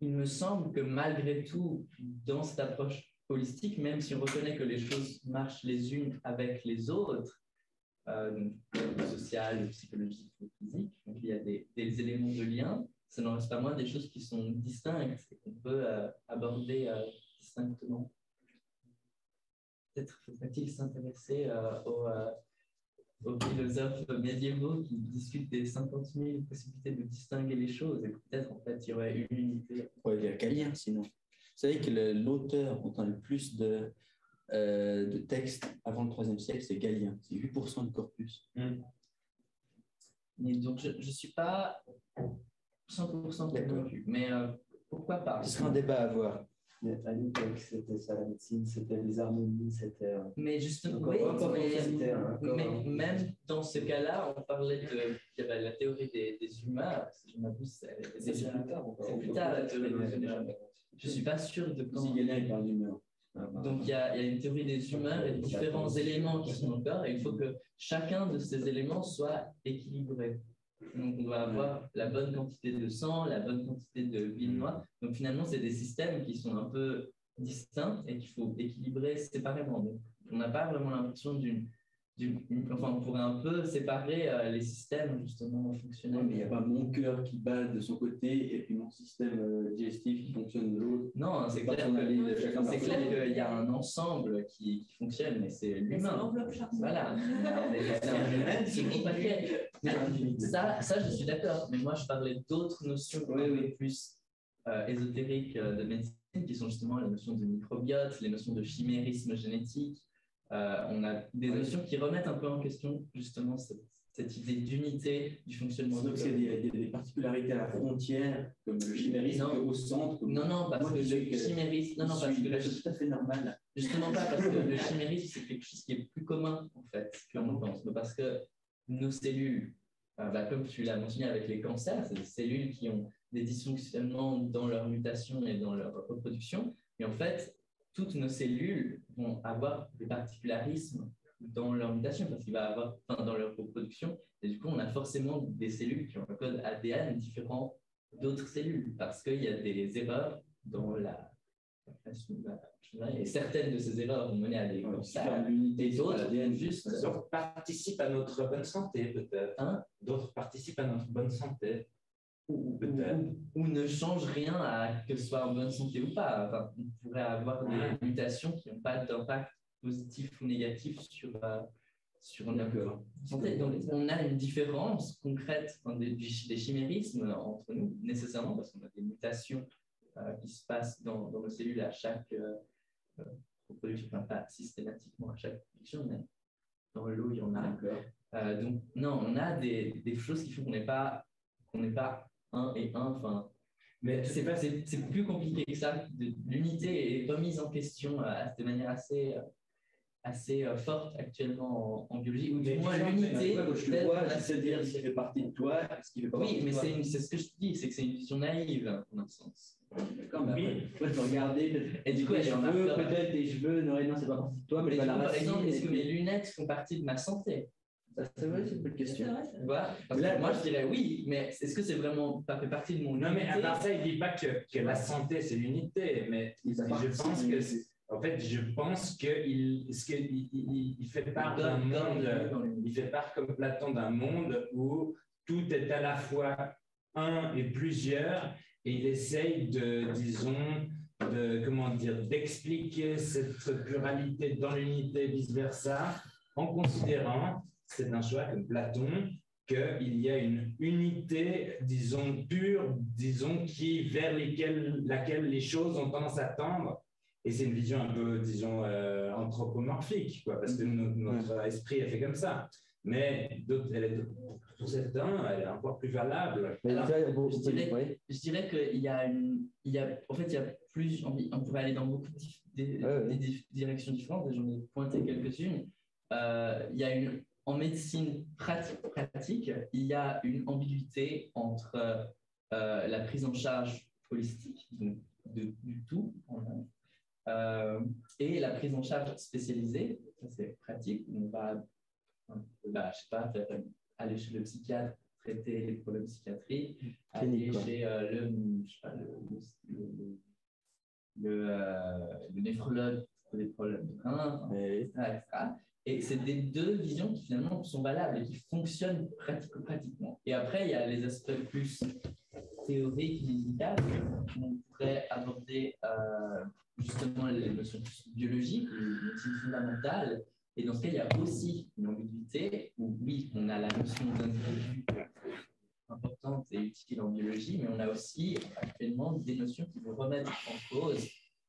il me semble que malgré tout, dans cette approche holistique, même si on reconnaît que les choses marchent les unes avec les autres, le social, le psychologique, le physique, donc il y a des éléments de lien, ça n'en reste pas moins des choses qui sont distinctes et qu'on peut aborder distinctement. Peut-être faudrait-il s'intéresser aux philosophes médiévaux qui discutent des 50 000 possibilités de distinguer les choses et peut-être en fait il y aurait une unité. Ouais, il y a Galien sinon. Vous savez que l'auteur dont on a le plus de textes avant le IIIe siècle, c'est Galien. C'est 8% du corpus. Mais donc je ne suis pas 100% convaincu, mais pourquoi pas? Ce serait un débat à avoir. À l'époque, c'était ça la médecine, c'était les harmonies, c'était... Mais justement, mais même dans ce cas-là, on parlait il y avait la théorie des humeurs, si je m'abuse, c'est plus tard la théorie des humeurs. Je ne suis pas sûr de quand... Si Galien il parle d'humeur. Donc il y a une théorie des humeurs et différents éléments qui sont dans le corps, et il faut que chacun de ces éléments soit équilibré. Donc, on doit avoir la bonne quantité de sang, la bonne quantité de bile noire. Donc, finalement, c'est des systèmes qui sont un peu distincts et qu'il faut équilibrer séparément. Donc, on n'a pas vraiment l'impression enfin, on pourrait un peu séparer les systèmes, justement, fonctionnels. Mais il n'y a pas mon cœur qui bat de son côté et puis mon système digestif qui fonctionne de l'autre. Non, c'est clair qu'il y a un ensemble qui fonctionne, mais c'est l'humain. Voilà. Ça, je suis d'accord. Mais moi, je parlais d'autres notions plus ésotériques de médecine, qui sont justement les notions de microbiote, les notions de chimérisme génétique. On a des notions qui remettent un peu en question justement cette idée d'unité du fonctionnement. Donc il y a des particularités à la frontière, comme le chimérisme au centre. Non, parce que le chimérisme, c'est tout à fait normal. Justement pas, parce que le chimérisme, c'est quelque chose qui est plus commun en fait qu'on pense, mais parce que nos cellules, comme tu l'as mentionné avec les cancers, c'est des cellules qui ont des dysfonctionnements dans leur mutation et dans leur reproduction, et en fait, toutes nos cellules vont avoir des particularismes dans leur mutation, parce qu'il va avoir, dans leur reproduction, et du coup, on a forcément des cellules qui ont un code ADN différent d'autres cellules, parce qu'il y a des erreurs dans la création de la machinerie. Et certaines de ces erreurs vont mener à des cancers, et d'autres juste... D'autres participent à notre bonne santé, peut-être. Hein? D'autres participent à notre bonne santé. Ou ne changent rien à que ce soit en bonne santé ou pas. Enfin, on pourrait avoir des mutations qui n'ont pas d'impact positif ou négatif sur notre santé. Donc, on a une différence concrète des chimérismes entre nous, nécessairement, parce qu'on a des mutations qui se passent dans nos cellules à chaque reproduction, enfin pas systématiquement à chaque production, mais dans l'eau, il y en a. Donc, non, on a des choses qui font qu'on n'est pas un et un, enfin, mais c'est plus compliqué que ça. L'unité est remise en question de manière assez forte actuellement en biologie, ou du moins l'unité, c'est-à-dire ce qui fait partie de toi, ce qui fait pas partie de toi. Oui, mais c'est ce que je te dis, c'est que c'est une vision naïve, en un sens. D'accord, mais après, tu peux regarder, et du coup, peut-être tes cheveux, non, c'est pas partie de toi, mais pas la racine. Par exemple, est-ce que mes lunettes font partie de ma santé? C'est vrai, c'est une bonne question. Voilà. Là, moi, je dirais oui, mais est-ce que c'est vraiment pas fait partie de mon unité? Non, mais à part ça, il ne dit pas que la santé, c'est l'unité, mais je pense qu'il fait part d'un monde, il fait part comme Platon d'un monde où tout est à la fois un et plusieurs, et il essaye d'expliquer cette pluralité dans l'unité, vice-versa, en considérant, c'est un choix comme Platon, qu'il y a une unité, disons, pure, disons, vers laquelle les choses ont tendance à tendre. Et c'est une vision un peu, disons, anthropomorphique, quoi, parce que notre esprit est fait comme ça. Mais pour certains, elle est encore plus valable. Alors, je dirais qu'il y a plus, on pourrait aller dans beaucoup des directions différentes, j'en ai pointé quelques-unes. Il y a en médecine pratique, il y a une ambiguïté entre la prise en charge holistique, donc du tout, et la prise en charge spécialisée. Ça, c'est pratique. On va, je sais pas, aller chez le psychiatre, traiter les problèmes psychiatriques, aller chez le néphrologue pour des problèmes de rein, etc. Et c'est des deux visions qui finalement sont valables et qui fonctionnent pratiquement. Et après, il y a les aspects plus théoriques, médicales, on pourrait aborder justement les notions biologiques, les notions fondamentales. Et dans ce cas, il y a aussi une ambiguïté où, oui, on a la notion d'individu importante et utile en biologie, mais on a aussi actuellement des notions qui vont remettre en cause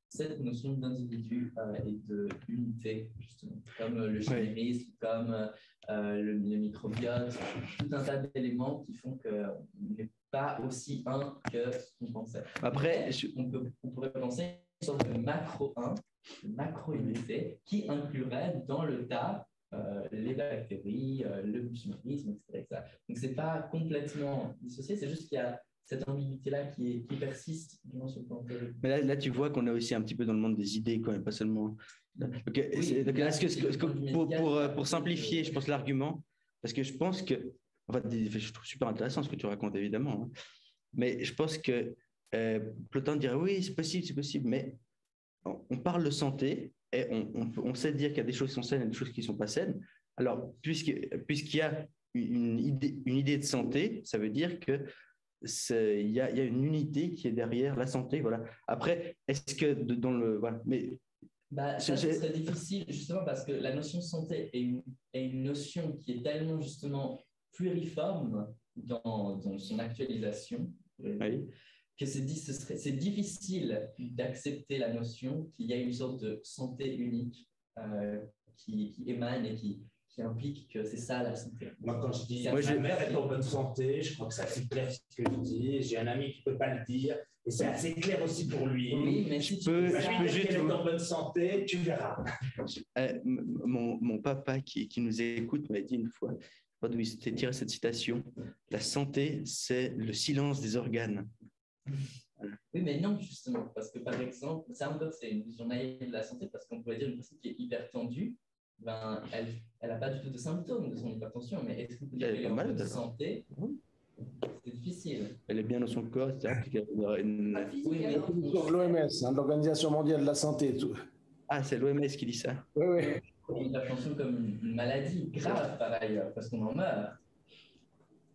cette notion d'individu et d'unité, justement, comme le chimérisme, comme le microbiote, tout un tas d'éléments qui font qu'on n'est pas aussi un que ce qu'on pensait. Après, on pourrait penser une sorte de macro-1, de macro-unité, qui inclurait dans le tas les bactéries, le chimérisme, etc. Donc, ce n'est pas complètement dissocié, c'est juste qu'il y a cette ambiguïté-là qui persiste du moins sur le plan théorique. Mais là, tu vois qu'on est aussi un petit peu dans le monde des idées, quand même, pas seulement... Pour simplifier, je pense, l'argument, parce que je pense que... Enfin, je trouve super intéressant ce que tu racontes, évidemment, hein, mais je pense que Plotin dirait, oui, c'est possible, mais on parle de santé, et on sait dire qu'il y a des choses qui sont saines et des choses qui ne sont pas saines. Alors, puisqu'il y a une idée de santé, ça veut dire que il y a une unité qui est derrière la santé, voilà. Après, est-ce que dans le voilà, mais ça serait difficile justement parce que la notion de santé est une notion qui est tellement justement pluriforme dans son actualisation que c'est difficile d'accepter la notion qu'il y a une sorte de santé unique qui émane et qui implique que c'est ça la santé. Moi, quand je dis ma mère est en bonne santé, je crois que c'est assez clair ce que je dis. J'ai un ami qui ne peut pas le dire, et c'est assez clair aussi pour lui. Oui, mais si tu peux juste être en bonne santé, tu verras. Mon papa qui nous écoute m'a dit une fois, d'où il s'était tiré cette citation, la santé, c'est le silence des organes. Oui, mais non, justement, parce que par exemple, ça encore, c'est une vision naïve de la santé, parce qu'on pourrait dire une personne qui est hyper tendue, elle n'a pas du tout de symptômes de son hypertension, mais est-ce que vous pouvez dire qu'elle est en bonne santé? C'est difficile. Elle est bien dans son corps, etc. Oui, mais l'OMS, l'Organisation mondiale de la santé. Tout. Ah, c'est l'OMS qui dit ça. Oui, oui. on prend l'hypertension comme une maladie grave par ailleurs, parce qu'on en meurt.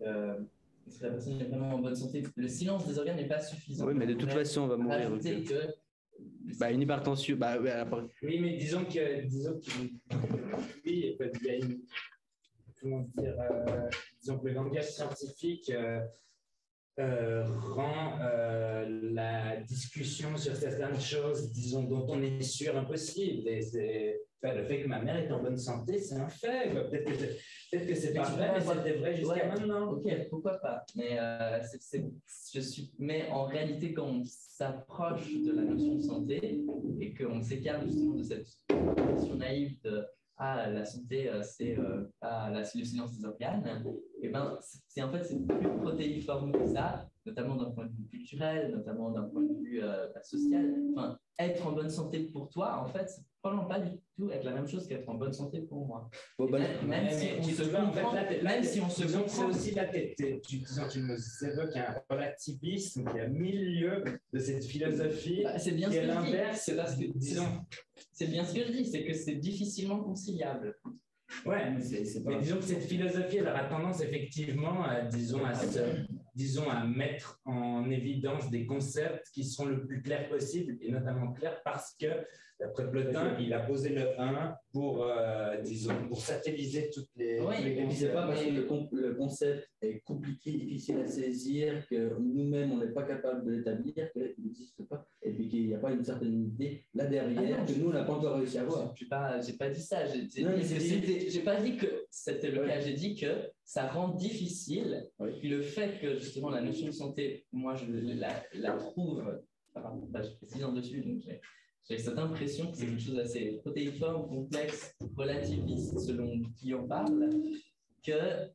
Est-ce que la personne est vraiment en bonne santé? Le silence des organes n'est pas suffisant. Oui, mais de toute façon, on va mourir. Une hypertension. Oui, mais disons que oui, il y a une, comment dire, disons que le langage scientifique rend la discussion sur certaines choses, disons, dont on est sûr impossible. Et c'est le fait que ma mère est en bonne santé, c'est un fait. Peut-être que c'est pas vrai, mais c'était vrai jusqu'à maintenant. Ok, pourquoi pas. Mais mais en réalité, quand on s'approche de la notion de santé et qu'on s'écarte justement de cette notion naïve de la santé, c'est le silence des organes, et ben c'est plus protéiforme que ça, notamment d'un point de vue culturel, notamment d'un point de vue social. Enfin, être en bonne santé pour toi, en fait, c'est probablement pas du tout être la même chose qu'être en bonne santé pour moi. Même si on se comprend, c'est aussi la tête. Tu nous évoques un relativisme qui est à milieu de cette philosophie. C'est bien qui ce est que l'inverse. C'est bien ce que je dis, c'est que c'est difficilement conciliable. Ouais, mais disons que cette philosophie, elle aura tendance effectivement à, disons, à mettre en évidence des concepts qui sont le plus clairs possible, et notamment clairs parce que, d'après Plotin, il a posé le 1 pour, disons, pour satelliser toutes les... Oui, mais c'est pas parce que le concept est compliqué, difficile à saisir, que nous-mêmes, on n'est pas capable de l'établir, qu'il n'existe pas, et puis qu'il n'y a pas une certaine unité là derrière que nous, on n'a pas encore réussi à voir. J'ai pas dit ça. J'ai pas dit que c'était le cas. J'ai dit que ça rend difficile le fait que, justement, la notion de santé, moi, je la trouve... je fais 6 ans dessus, donc j'ai cette impression que c'est quelque chose d'assez protéiforme, complexe, relativiste, selon qui on parle, que,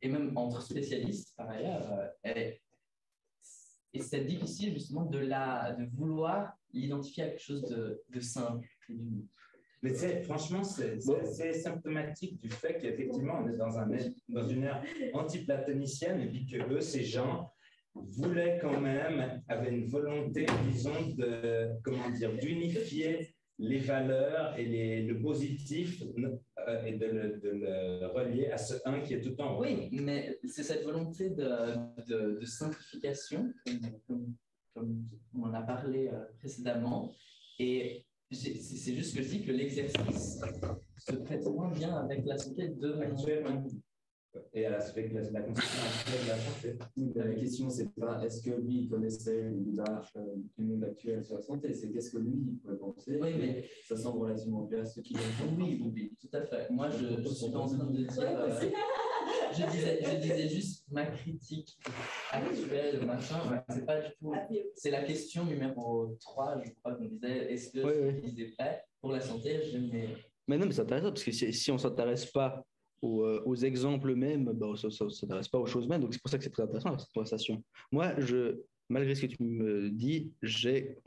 et même entre spécialistes, par ailleurs, et c'est difficile, justement, de vouloir l'identifier à quelque chose de simple. Mais franchement, c'est symptomatique du fait qu'effectivement, on est dans une ère anti-platonicienne et puis que eux, ces gens, voulaient quand même, avaient une volonté, disons, d'unifier les valeurs et le positif et de le relier à ce un qui est tout en haut. Oui, mais c'est cette volonté de simplification, comme on en a parlé précédemment, et c'est juste que je dis que l'exercice se prête moins bien avec la santé de actuellement. Et avec la conception actuelle de la santé. La question, c'est pas est-ce que lui connaissait le débat du monde actuel sur la santé, c'est qu'est-ce que lui pourrait penser. Oui, mais ça semble relativement clair à ceux qui oui, tout à fait. Moi, je suis en train de dire. Je disais juste ma critique actuelle, machin. C'est pas du tout. C'est la question numéro 3, je crois qu'on disait est-ce que il est prêt pour la santé? Mais non, mais c'est intéressant parce que si on ne s'intéresse pas aux exemples mêmes, on ne s'intéresse pas aux choses mêmes. Donc c'est pour ça que c'est très intéressant cette conversation. Moi, malgré ce que tu me dis, j'ai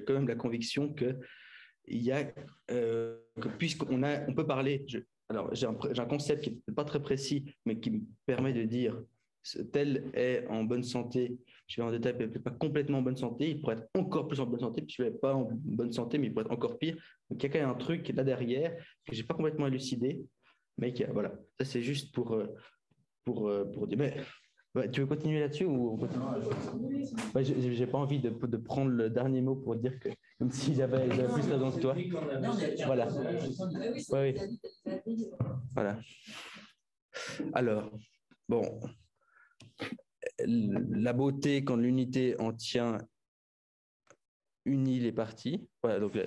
quand même la conviction que puisqu'on peut parler. Alors j'ai un concept qui n'est pas très précis, mais qui me permet de dire tel est en bonne santé. Je vais en détail, peut-être pas complètement en bonne santé, il pourrait être encore plus en bonne santé, puis je ne vais pas en bonne santé, mais il pourrait être encore pire. Donc il y a quand même un truc là derrière que je n'ai pas complètement élucidé. Mais voilà, ça c'est juste pour dire. Mais tu veux continuer là-dessus ou on continue? J'ai pas envie de prendre le dernier mot pour dire que comme si j'avais plus raison que toi. Voilà. Oui. Voilà. Alors, bon, la beauté quand l'unité en tient unit les parties. Voilà, donc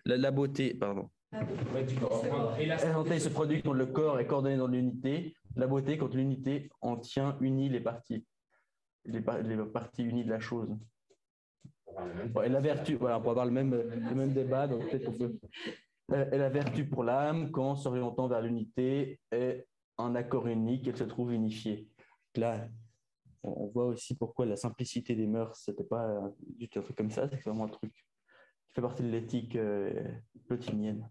la beauté, pardon. La santé se produit quand le corps est coordonné dans l'unité. La beauté quand l'unité en tient unit les parties. Les parties unies de la chose. Et la vertu, voilà, on peut avoir le même débat, donc peut-être qu'on peut. Et la vertu pour l'âme, quand s'orientant vers l'unité, est un accord unique, elle se trouve unifiée. Là, on voit aussi pourquoi la simplicité des mœurs, c'était pas du tout un truc comme ça, c'est vraiment un truc qui fait partie de l'éthique plotinienne.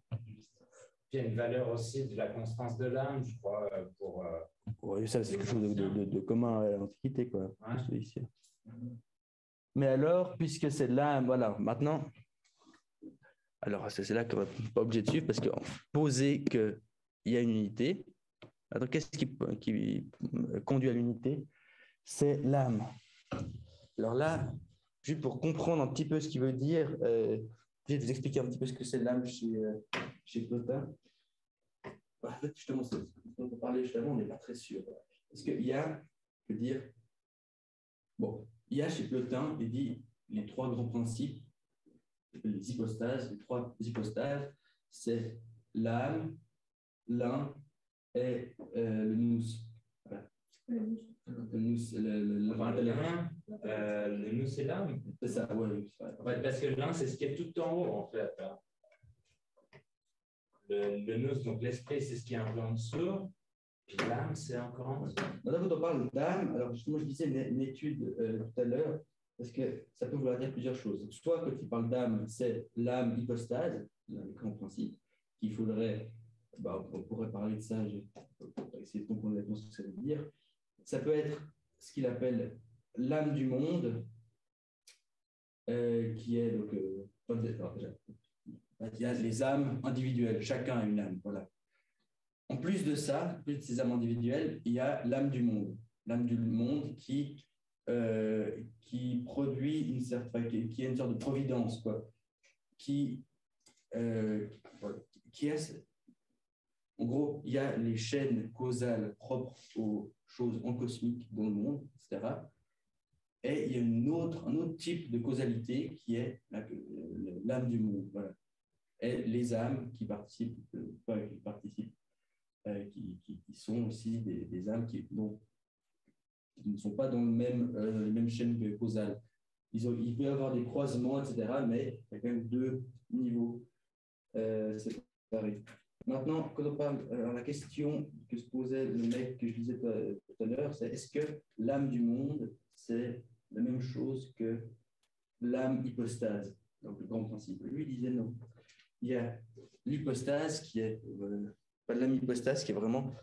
Il y a une valeur aussi de la constance de l'âme, je crois, pour Ouais, ça, c'est quelque chose de commun à l'Antiquité, quoi. Ouais. Ici. Mais alors, puisque c'est l'âme, voilà, maintenant, alors c'est là qu'on va pas obligé de suivre, parce que poser qu'il y a une unité, alors qu'est-ce qui conduit à l'unité? C'est l'âme. Alors là, juste pour comprendre un petit peu ce qu'il veut dire, je vais vous expliquer un petit peu ce que c'est l'âme chez Plotin. En fait, justement, on peut parler justement, on n'est pas très sûr. Parce qu'il y a, je veux dire, bon, il y a chez Plotin, il dit les trois grands principes, les hypostases, les trois hypostases, c'est l'âme, l'un et le nous. Voilà. Le nous, le nous, c'est l'âme. C'est ça, ouais. Ouais, parce que l'un, c'est ce qui est tout en haut, en fait. Le nous, donc l'esprit, c'est ce qui est un peu en dessous. Puis l'âme, c'est encore en dessous. Maintenant, quand on parle d'âme, alors justement, je disais une étude tout à l'heure, parce que ça peut vouloir dire plusieurs choses. Soit quand il parle d'âme, c'est l'âme hypostase, le grand principe, qu'il faudrait, on pourrait parler de ça, pour essayer de comprendre ce que ça veut dire. Ça peut être ce qu'il appelle l'âme du monde, qui est donc, il y a les âmes individuelles, chacun a une âme, voilà. En plus de ça, en plus de ces âmes individuelles, il y a l'âme du monde qui produit une certaine, qui est une sorte de providence, quoi, qui est, en gros, il y a les chaînes causales propres aux choses en cosmique dans le monde, etc. Et il y a un autre type de causalité qui est l'âme du monde, voilà. Et les âmes qui participent, qui sont aussi des âmes qui ne sont pas dans les mêmes chaînes causales. Il peut y avoir des croisements, etc., mais il y a quand même deux niveaux séparés. Maintenant, quand on parle, la question que se posait le mec que je disais tout à l'heure, c'est est-ce que l'âme du monde, c'est la même chose que l'âme hypostase, donc le grand principe? Lui, il disait non. Il y a l'hypostase qui est, pas l'âme hypostase qui est vraiment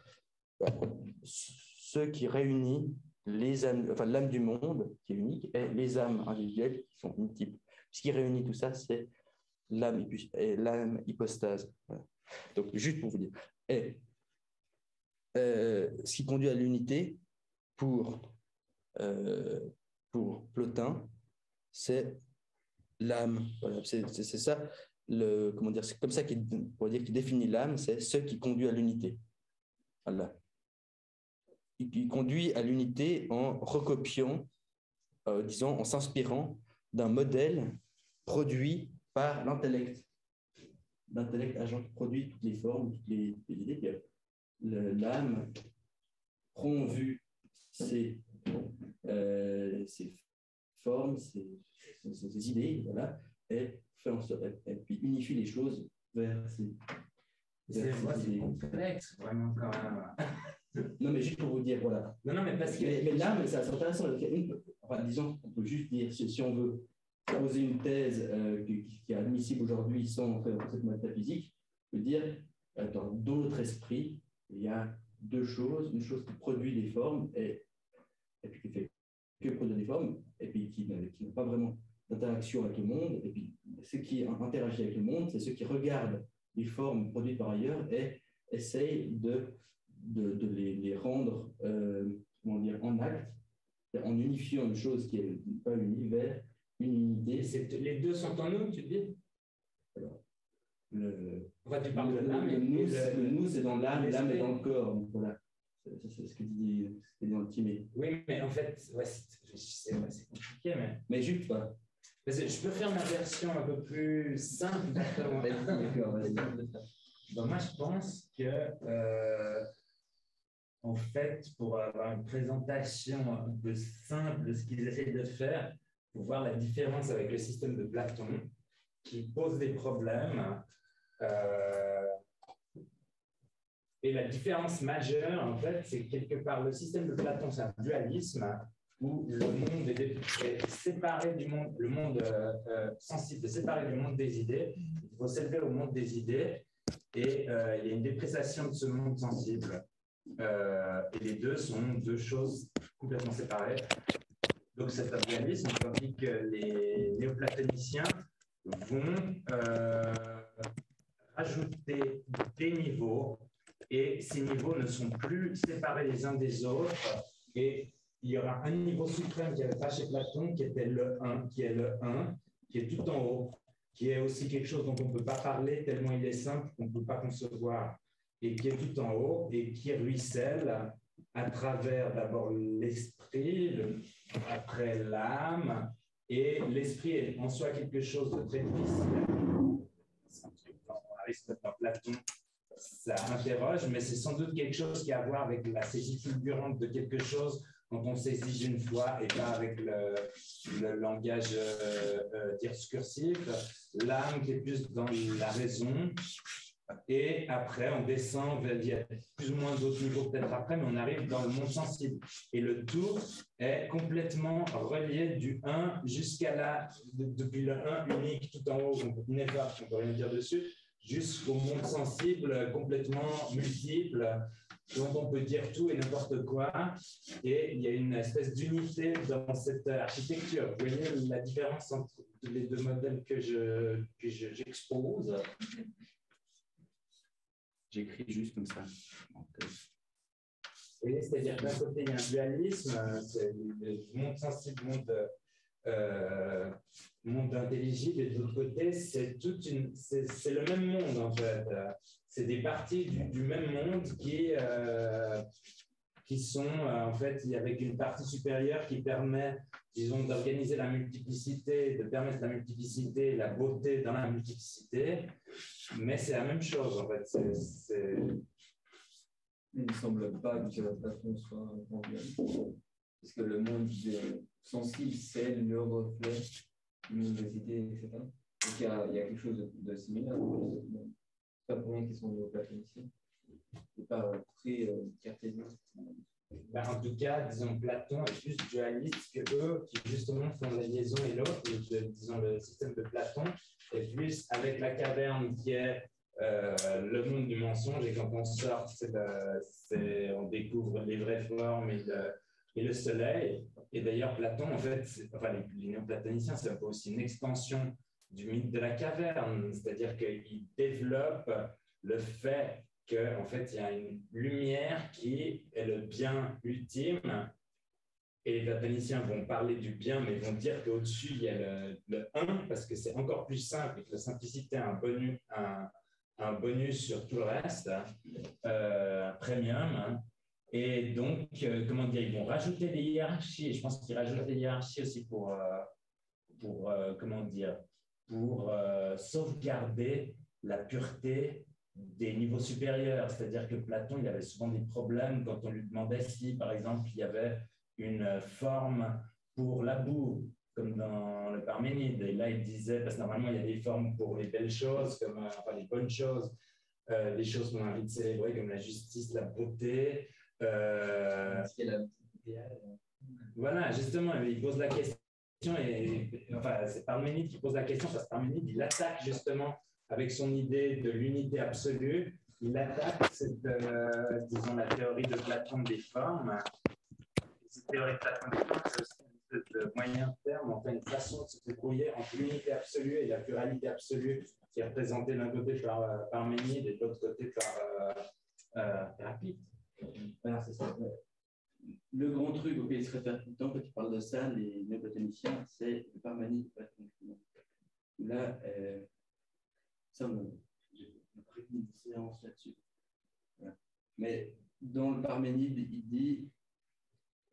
ce qui réunit les âmes, enfin l'âme du monde qui est unique et les âmes individuelles qui sont multiples. Ce qui réunit tout ça, c'est l'âme hypostase. Voilà. Donc, juste pour vous dire. Et ce qui conduit à l'unité pour Plotin, c'est l'âme. Voilà, c'est ça. Comment dire, c'est comme ça qu'il définit l'âme, c'est ce qui conduit à l'unité. Voilà. Il conduit à l'unité en recopiant, disons, en s'inspirant d'un modèle produit par l'intellect. L'intellect agent qui produit toutes les formes, toutes les idées. L'âme prend en vue ces formes, ces idées, voilà, et fait en sorte, et puis unifie les choses vers ces c'est complexe, vraiment, quand même. Non, mais juste pour vous dire, voilà. Non, mais parce que... Mais là, c'est intéressant. Enfin, disons, on peut juste dire, si on veut poser une thèse qui est admissible aujourd'hui sans entrer dans cette métaphysique, on peut dire, dans notre esprit, il y a deux choses. Une chose qui produit des formes et puis qui fait que produire des formes, et puis qui n'a pas vraiment d'interaction avec le monde. Et puis, ce qui interagit avec le monde, c'est ceux qui regardent les formes produites par ailleurs et essayent de les rendre comment dire, en acte, en unifiant une chose qui n'est pas unie vers une unité. Les deux sont en nous, tu dis? Alors, tu parles de l'âme. Le nous, c'est dans l'âme, l'âme est dans le corps. Donc, voilà. C'est ce que dit dans le Timée. Oui, mais en fait, ouais, c'est compliqué. Mais juste, voilà. Je peux faire ma version un peu plus simple. D'accord, vas-y. Donc, moi, je pense que, en fait, pour avoir une présentation un peu simple de ce qu'ils essaient de faire, pour voir la différence avec le système de Platon, qui pose des problèmes. Et la différence majeure, en fait, c'est que quelque part, le système de Platon, c'est un dualisme où le monde est séparé du monde, le monde sensible est séparé du monde des idées. Il faut s'élever au monde des idées et il y a une dépréciation de ce monde sensible. Et les deux sont deux choses complètement séparées. Donc cet dualisme, tandis que les néoplatoniciens vont rajouter des niveaux, et ces niveaux ne sont plus séparés les uns des autres, et il y aura un niveau suprême qui n'y avait pas chez Platon, qui était le 1, qui est le 1, qui est tout en haut, qui est aussi quelque chose dont on ne peut pas parler tellement il est simple qu'on ne peut pas concevoir, et qui est tout en haut, et qui ruisselle à travers d'abord l'esprit, après l'âme, et l'esprit est en soi quelque chose de très difficile. Dans Aristote, dans Platon, ça interroge, mais c'est sans doute quelque chose qui a à voir avec la saisie fulgurante de quelque chose quand on saisit d'une fois et pas avec le langage discursif. L'âme qui est plus dans la raison. Et après, on descend, il y a plus ou moins d'autres niveaux peut-être après, mais on arrive dans le monde sensible. Et le tout est complètement relié du 1 jusqu'à depuis le 1 unique tout en haut, ineffable, on ne peut rien dire dessus, jusqu'au monde sensible complètement multiple, dont on peut dire tout et n'importe quoi. Et il y a une espèce d'unité dans cette architecture. Vous voyez la différence entre les deux modèles que j'expose. J'écris juste comme ça. C'est-à-dire que d'un côté, il y a un dualisme, c'est le monde sensible, monde intelligible, et de l'autre côté, c'est le même monde, en fait. C'est des parties du même monde qui sont, en fait, avec une partie supérieure qui permet, disons, d'organiser la multiplicité, de permettre la multiplicité, la beauté dans la multiplicité. Mais c'est la même chose, en fait. Il ne semble pas que Platon soit en dualisme, parce que le monde sensible, c'est le reflet de l'université, etc. Donc il y a quelque chose de similaire. C'est pas pour rien qu'ils sont néoplatoniciens. C'est pas très cartésien. Ben, en tout cas, disons, Platon est plus dualiste que eux, qui justement font la liaison et l'autre. Disons, le système de Platon est plus avec la caverne qui est le monde du mensonge, et quand on sort, on découvre les vraies formes et le soleil. Et d'ailleurs, Platon, en fait, les néoplatoniciens, c'est un peu aussi une extension du mythe de la caverne, c'est-à-dire qu'ils développent le fait qu'en fait, il y a une lumière qui est le bien ultime, et les platoniciens vont parler du bien, mais vont dire qu'au-dessus, il y a le 1, parce que c'est encore plus simple, et que la simplicité a un bonus sur tout le reste, premium. Et donc, comment dire, ils vont rajouter des hiérarchies, et je pense qu'ils rajoutent des hiérarchies aussi pour sauvegarder la pureté des niveaux supérieurs. C'est-à-dire que Platon, il avait souvent des problèmes quand on lui demandait si, par exemple, il y avait une forme pour la boue, comme dans le Parménide. Et là, il disait, parce que normalement, il y a des formes pour les belles choses, comme les bonnes choses, les choses qu'on a envie de célébrer, comme la justice, la beauté. Voilà, justement, il pose la question, c'est Parménide qui pose la question, parce que Parménide, il attaque justement avec son idée de l'unité absolue, il attaque disons, la théorie de Platon des formes. Cette théorie de Platon des formes, c'est aussi une espèce de moyen terme, enfin une façon de se débrouiller entre l'unité absolue et la pluralité absolue, qui est représentée d'un côté par Parménide et de l'autre côté par Héraclite. Voilà, c'est ça. Le grand truc auquel il se réfère tout le temps quand il parle de ça, les néoplatoniciens, c'est le Parménide. Là, j'ai pris une séance là-dessus. Voilà. Mais dans le Parménide, il dit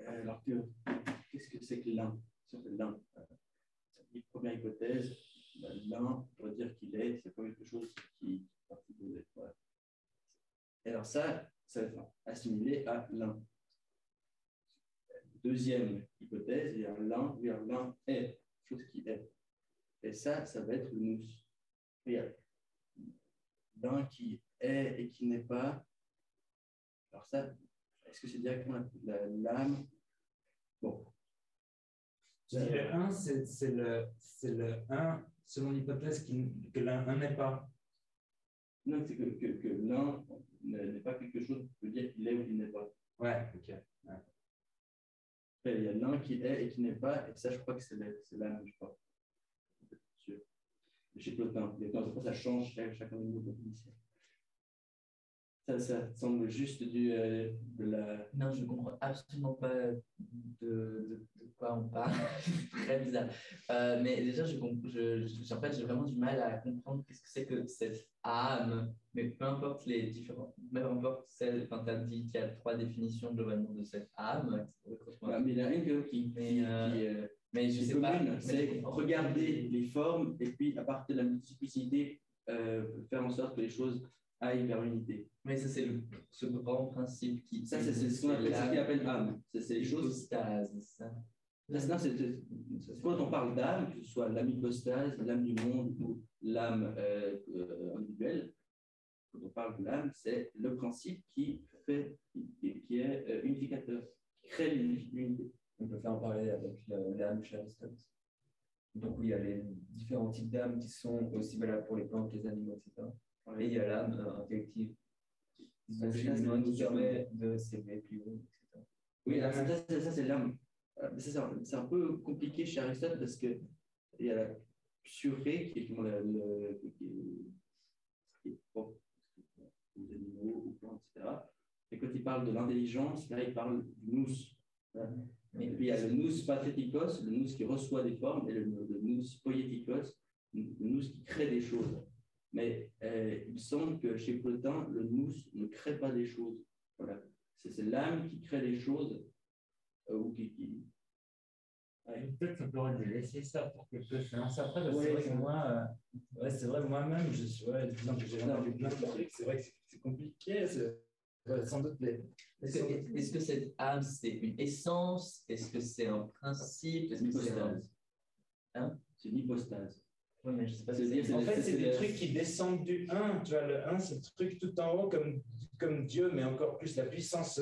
alors qu'est-ce que c'est que l'un? L'un. Première hypothèse, l'un, on pourrait dire qu'il est, c'est pas quelque chose qui participe aux êtres. Voilà. Et alors ça va être assimilé à l'un. Deuxième hypothèse, il y a l'un, l'un est, chose qui est. Et ça va être le nous. Il y a l'un qui est et qui n'est pas. Alors ça, est-ce que c'est directement l'âme? Bon. Le 1, c'est le 1 selon l'hypothèse que l'un n'est pas. Non, c'est que l'un n'est pas quelque quelque chose qui peut dire qu'il est ou qu'il n'est pas. Ouais, ok. Ouais. Après, il y a l'un qui est et qui n'est pas, et ça, je crois que c'est l'âme, je crois. Sûr. Chez Plotin, ça change chacun des mots de l'initiale. Ça semble juste de la... Non, je ne comprends absolument pas de quoi on parle. Très bizarre. Mais déjà, en fait, j'ai vraiment du mal à comprendre qu'est-ce que c'est que cette âme. Mais peu importe les différents... Peu importe celle... Enfin, tu as dit qu'il y a 3 définitions globalement de cette âme. mais il y en a une qui mais je sais pas. C'est regarder les formes et puis, à partir de la multiplicité, faire en sorte que les choses aillent vers l'unité. Mais ça, c'est ce grand principe qui... Ça, c'est ce qu'on appelle âme. C'est les choses... Hypostase, ça. Quand on parle d'âme, que ce soit l'âme hypostase, l'âme du monde ou l'âme individuelle, quand on parle de l'âme, c'est le principe qui est unificateur, qui crée l'unité. On peut faire en parler avec l'âme chez Aristote. Donc, oui, il y a les différents types d'âmes qui sont aussi valables pour les plantes, les animaux, etc. Et il y a l'âme intellective qui permet de s'élever plus haut, etc. Oui, ça c'est l'âme. C'est un peu compliqué chez Aristote parce qu'il y a la psurée qui est propre aux animaux, aux plantes, etc. Et quand il parle de l'intelligence, là il parle du nous. Et puis il y a le nous pathétikos, le nous qui reçoit des formes, et le nous poietikos, le nous qui crée des choses. Mais il semble que chez Plotin, le nous ne crée pas des choses. Voilà. C'est l'âme qui crée des choses. Ou qui... Ouais. Peut-être qu'on pourrait laisser ça pour que je lance après. C'est vrai que moi, c'est vrai, moi-même, disons que j'ai entendu plein de trucs, c'est vrai que c'est compliqué. Sans doute Est-ce que cette âme, c'est une essence? Est-ce que c'est un principe? Est-ce que c'est une hypostase. Oui, mais je sais pas en fait, c'est des trucs qui descendent du 1. Tu vois, le 1, c'est le truc tout en haut comme Dieu, mais encore plus la puissance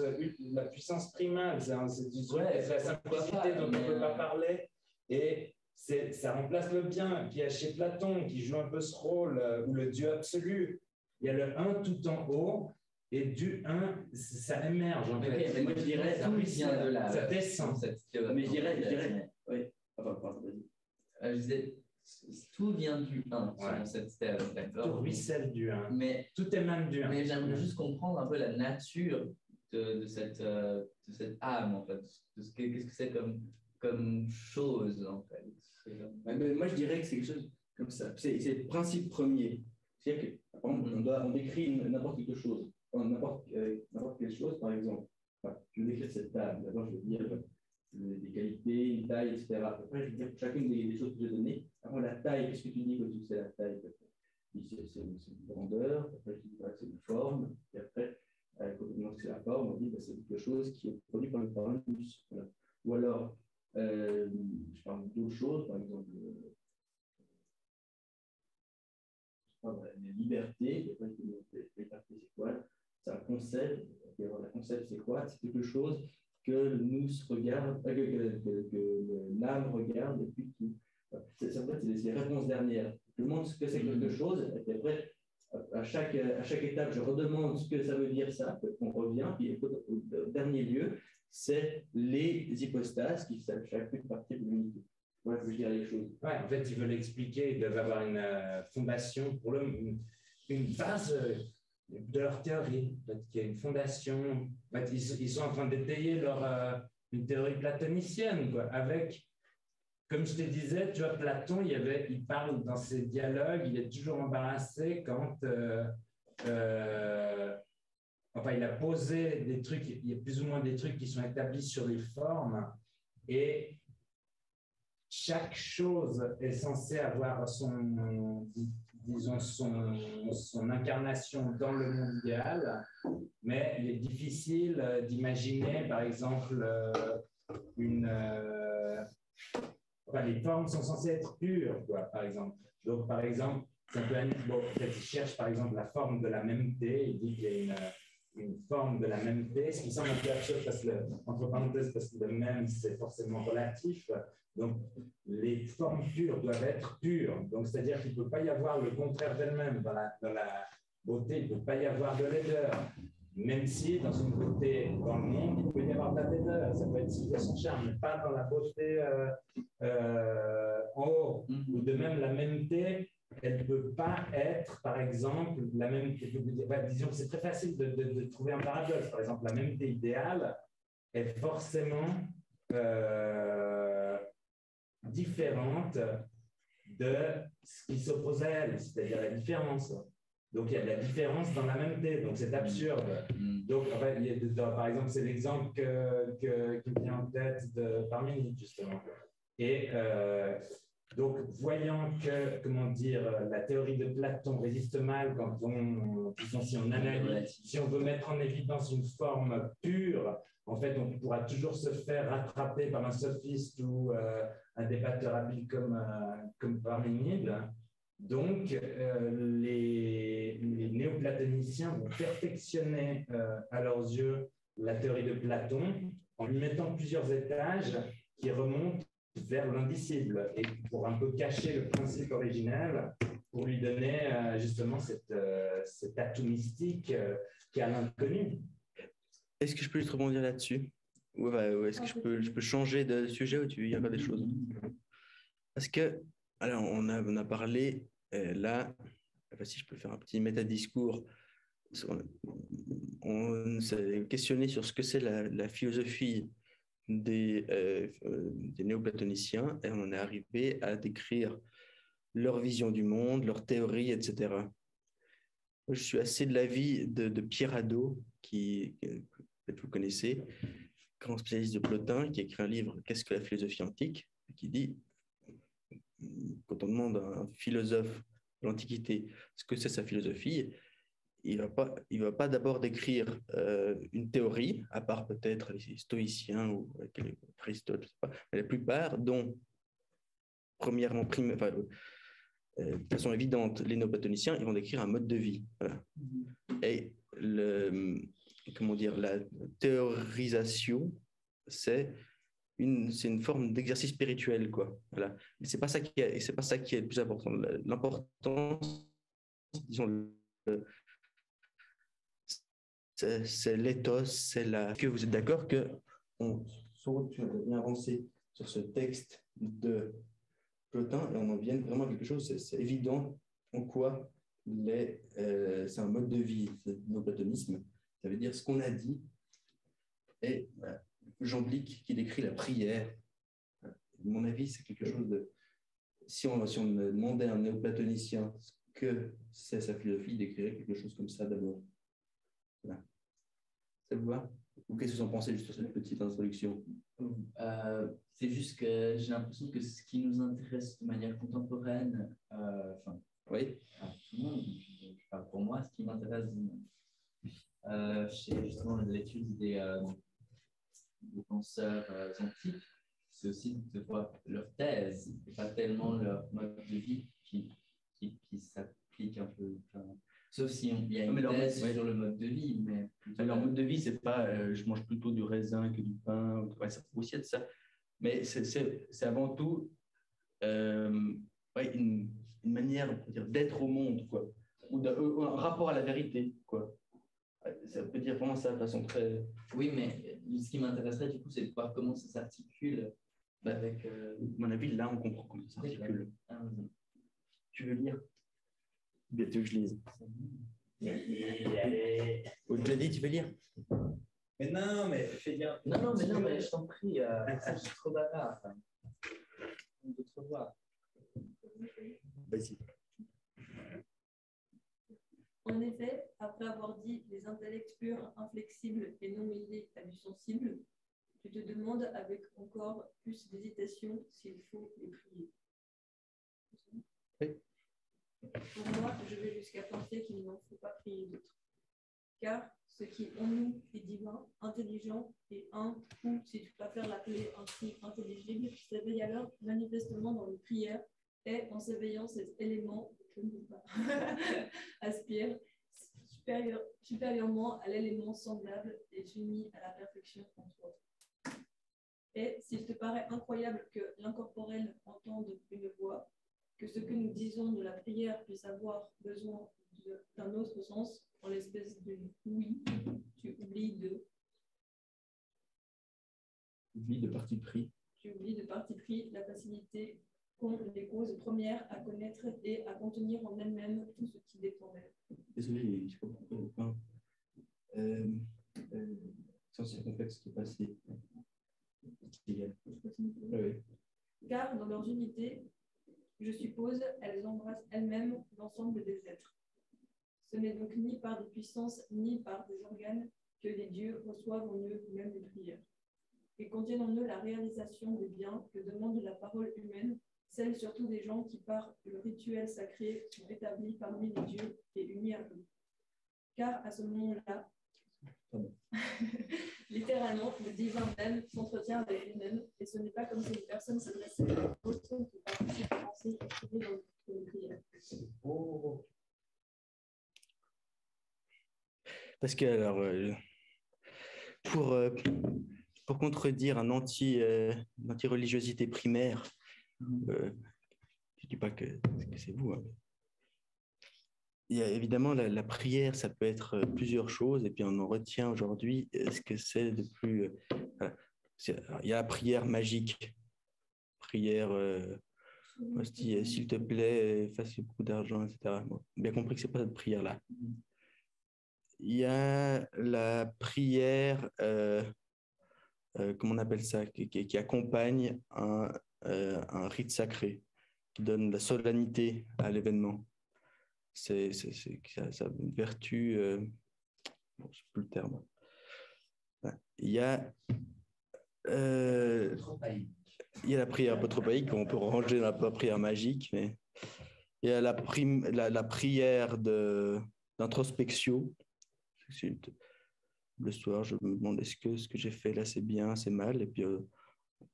primale. C'est la simplicité dont on ne peut pas parler. Et ça remplace le bien qui est chez Platon, qui joue un peu ce rôle, ou le Dieu absolu. Il y a le 1 tout en haut. Et du 1, ça émerge en fait. Mais moi je dirais ça vient de là. Ça descend. Mais je dirais, oui. Enfin, vas-y. Je disais, tout vient du 1 selon cette thèse, d'accord. Tout ruisselle du 1. Mais tout émane du 1. Mais j'aimerais juste comprendre un peu la nature de cette âme en fait. Qu'est-ce que c'est comme chose en fait. Mais moi je dirais que c'est quelque chose comme ça. C'est le principe premier. C'est-à-dire que on décrit n'importe quelque chose. N'importe quelle chose, par exemple, je vais décrire cette table. D'abord, je vais dire des qualités, une taille, etc. Après, je vais dire chacune des choses que j'ai données. Après, la taille, qu'est-ce que tu dis quand tu sais la taille? C'est une grandeur, après, tu dis que c'est une forme, et après, quand on dit que c'est la forme, on dit que c'est quelque chose qui est produit par le plus. Voilà. Ou alors, je parle d'autres choses, par exemple, la liberté, la liberté, c'est quoi? C'est un concept. Le concept, c'est quoi? C'est quelque chose que nous regarde, que l'âme regarde, et puis en fait, c'est les réponses dernières. Je demande ce que c'est quelque chose, et puis après, à chaque étape, je redemande ce que ça veut dire ça, on revient, puis au dernier lieu, c'est les hypostases qui savent chacune partie de l'unité. Voilà, je veux dire les choses. Ouais, en fait, ils veulent expliquer, ils doivent avoir une fondation pour l'homme, une base de leur théorie, qui a une fondation. En fait, ils sont en train d'étayer une théorie platonicienne, quoi, avec, comme je te disais, tu vois, Platon, il parle dans ses dialogues, il est toujours embarrassé quand enfin, il a posé des trucs, il y a plus ou moins des trucs qui sont établis sur les formes, et chaque chose est censée avoir son incarnation dans le monde idéal, mais il est difficile d'imaginer, par exemple, les formes sont censées être pures, quoi, par exemple. Donc, par exemple, peut-être il cherche, par exemple, la forme de la même thé, il dit qu'il y a une forme de la même thé, ce qui semble un peu absurde, entre parenthèses, parce que le même, c'est forcément relatif. Donc, les formes pures doivent être pures. Donc, c'est-à-dire qu'il ne peut pas y avoir le contraire d'elle-même dans la beauté. Il ne peut pas y avoir de laideur. Même si, dans une beauté dans le monde, il peut y avoir de la laideur, ça peut être de son charme, mais pas dans la beauté en haut. Ou de même, la mêmeté, elle ne peut pas être, par exemple, la même. Disons que c'est très facile de trouver un paradoxe. Par exemple, la mêmeté idéale est forcément différente de ce qui s'oppose à elle, c'est-à-dire la différence. Donc, il y a de la différence dans la mêmeté, donc c'est absurde. Donc, en fait, par exemple, c'est l'exemple qui me vient en tête de Parménide, justement. Et donc, voyant que, comment dire, la théorie de Platon résiste mal quand si on analyse, si on veut mettre en évidence une forme pure, en fait, on pourra toujours se faire rattraper par un sophiste ou un débatteur habile comme Parménide. Donc, les néoplatoniciens vont perfectionner à leurs yeux la théorie de Platon en lui mettant plusieurs étages qui remontent vers l'indicible et pour un peu cacher le principe originel, pour lui donner justement cet atout mystique qui est à l'inconnu. Est-ce que je peux juste rebondir là-dessus? Ou est-ce que je peux changer de sujet ou tu veux y avoir des choses? Parce que, alors, on a parlé là, si je peux faire un petit métadiscours, on s'est questionné sur ce que c'est la philosophie des néoplatoniciens et on est arrivé à décrire leur vision du monde, leur théorie, etc. Je suis assez de l'avis de Pierre Hadot, qui peut-être vous connaissez, grand spécialiste de Plotin, qui a écrit un livre « Qu'est-ce que la philosophie antique ?» qui dit, quand on demande à un philosophe de l'Antiquité ce que c'est sa philosophie, il va pas d'abord décrire une théorie, à part peut-être les stoïciens ou Aristote, je sais pas, mais la plupart, dont premièrement, de façon évidente, les néoplatoniciens, ils vont décrire un mode de vie. Voilà. Et la théorisation, c'est une forme d'exercice spirituel, quoi. Voilà. Mais c'est pas ça qui est le plus important. L'important, disons, c'est l'éthos, c'est la. Que vous êtes d'accord que tu as bien avancé sur ce texte de Plotin et on en vient vraiment à quelque chose. C'est évident en quoi c'est un mode de vie, le néoplatonisme. Ça veut dire ce qu'on a dit. Et Jean Blic qui décrit la prière. À mon avis, c'est quelque chose de. Si on demandait à un néoplatonicien ce que c'est sa philosophie, il décrirait quelque chose comme ça d'abord. Voilà. Ça vous va? Ou qu'est-ce que vous en pensez juste sur cette petite introduction? C'est juste que j'ai l'impression que ce qui nous intéresse de manière contemporaine, oui, tout le monde, je parle pour moi, ce qui m'intéresse chez justement l'étude des penseurs antiques, c'est aussi de voir leur thèse, et pas tellement leur mode de vie qui s'applique un peu. Sauf si il y a une thèse sur le mode de vie, mais leur mode de vie, c'est pas je mange plutôt du raisin que du pain, ça peut aussi être ça, mais c'est avant tout une manière d'être au monde, quoi, ou un rapport à la vérité, quoi. Ça peut dire vraiment ça de façon très. Oui, mais ce qui m'intéresserait du coup, c'est de voir comment ça s'articule avec. À mon avis, là, on comprend comment ça s'articule. Tu veux lire? Bien, tu veux que je lise? Au-delà dit, tu veux lire? Mais non, mais fais bien. Non, mais je t'en prie, je suis trop bavard. On peut te revoir. Vas-y. En effet, après avoir dit les intellects purs, inflexibles et non mêlés à du sensible, tu te demandes avec encore plus d'hésitation s'il faut les prier. Oui. Pour moi, je vais jusqu'à penser qu'il n'en faut pas prier d'autres. Car ce qui en nous est divin, intelligent et un, ou si tu préfères l'appeler ainsi intelligible, s'éveille alors manifestement dans les prières et en s'éveillant cet élément, je ne sais pas, aspire supérieurement à l'élément semblable et uni à la perfection en soi. Et s'il te paraît incroyable que l'incorporel entende une voix, que ce que nous disons de la prière puisse avoir besoin d'un autre sens, en l'espèce de oui, tu oublies de. Vie de parti pris. Tu oublies de parti pris la facilité qu'ont les causes premières à connaître et à contenir en elles-mêmes tout ce qui dépend d'elles. Désolé, je comprends pas. C'est un circonflexe qui est passé. Oui. Car dans leurs unités, je suppose, elles embrassent elles-mêmes l'ensemble des êtres. Ce n'est donc ni par des puissances ni par des organes que les dieux reçoivent en eux même les prières. Ils contiennent en eux la réalisation des biens que demande la parole humaine, celle surtout des gens qui, par le rituel sacré, sont établis parmi les dieux et unis à eux. Car à ce moment-là, littéralement, le divin même s'entretient avec lui-même, et ce n'est pas comme si une personne s'adressait à l'autre qui participe à penser et trouver dans le prière. Parce que, alors, pour contredire une anti-religiosité primaire, je ne dis pas que c'est vous, hein. Il y a évidemment la prière, ça peut être plusieurs choses, et puis on en retient aujourd'hui ce que c'est de plus. Voilà. Il y a la prière magique, prière, s'il te plaît, fasse beaucoup d'argent, etc. Bon, bien compris que ce n'est pas cette prière-là. Il y a la prière, comment on appelle ça, qui accompagne un rite sacré, qui donne la solennité à l'événement. Ça a une vertu, bon, je ne sais plus le terme. Il y a la prière apotropaïque qu'on peut ranger dans la prière magique, mais il y a la prière d'introspection. Le soir, je me demande est-ce que ce que j'ai fait là, c'est bien, c'est mal, et puis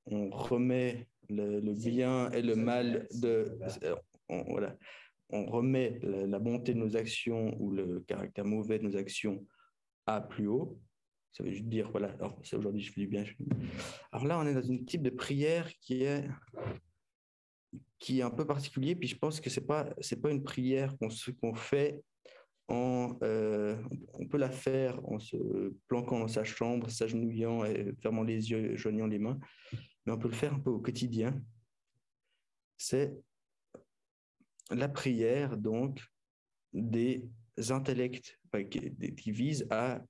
on remet le bien et le mal voilà. On remet la bonté de nos actions ou le caractère mauvais de nos actions à plus haut. Ça veut juste dire, voilà, alors aujourd'hui je fais du bien. Alors là, on est dans un type de prière qui est un peu particulier, puis je pense que c'est pas une prière qu'on fait on peut la faire en se planquant dans sa chambre, s'agenouillant et fermant les yeux, joignant les mains, mais on peut le faire un peu au quotidien. C'est la prière, donc, des intellects qui visent à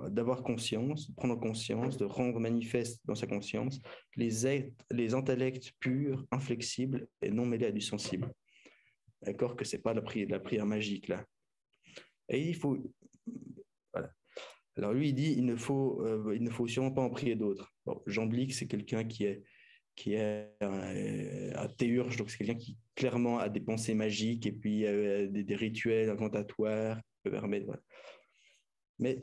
d'avoir conscience, prendre conscience, de rendre manifeste dans sa conscience les intellects purs, inflexibles et non mêlés à du sensible. D'accord, que c'est pas la prière magique là. Et il faut, voilà. Alors lui il dit il ne faut sûrement pas en prier d'autres. Bon, Jean Blic c'est quelqu'un qui est un théurge, donc c'est quelqu'un qui clairement a des pensées magiques et puis des rituels incantatoires qui peuvent permettre. Voilà. Mais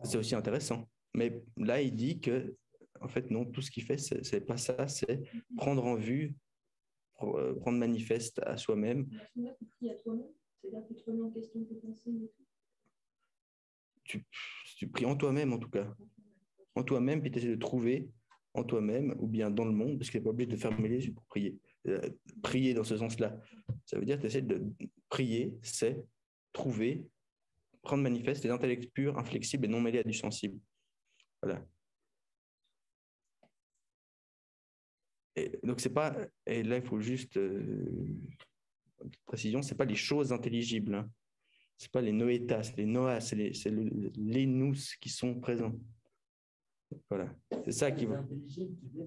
c'est aussi intéressant. Mais là il dit que en fait non, tout ce qu'il fait c'est pas ça, c'est prendre en vue. Prendre manifeste à soi-même. Tu pries à toi-même, c'est-à-dire que tu te remets en question tes pensées et tout. Tu pries en toi-même en tout cas. En toi-même, puis tu essaies de trouver en toi-même ou bien dans le monde, parce qu'il n'est pas obligé de fermer les yeux pour prier. Prier dans ce sens-là, ça veut dire que tu essaies de prier, c'est trouver, prendre manifeste les intellects purs, inflexibles et non mêlés à du sensible. Voilà. Et donc c'est pas, et là il faut juste une précision, c'est pas les choses intelligibles, hein. C'est pas les noétas, les noas, c'est les nous qui sont présents. Voilà, c'est ça qui va.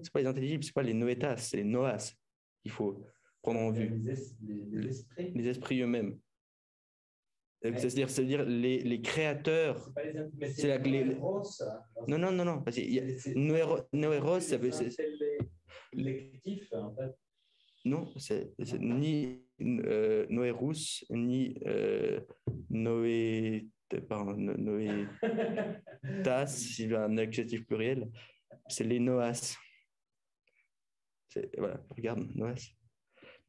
C'est pas les intelligibles, c'est pas les noétas, c'est les noas qu'il faut prendre en vue. Les esprits eux-mêmes. C'est-à-dire les créateurs. C'est non. Parce noéros, ça veut. Collectif, en fait. Non, c'est ni Noérus, ni Noétas, s'il y a un adjectif pluriel, c'est les Noas. Voilà, regarde, Noas.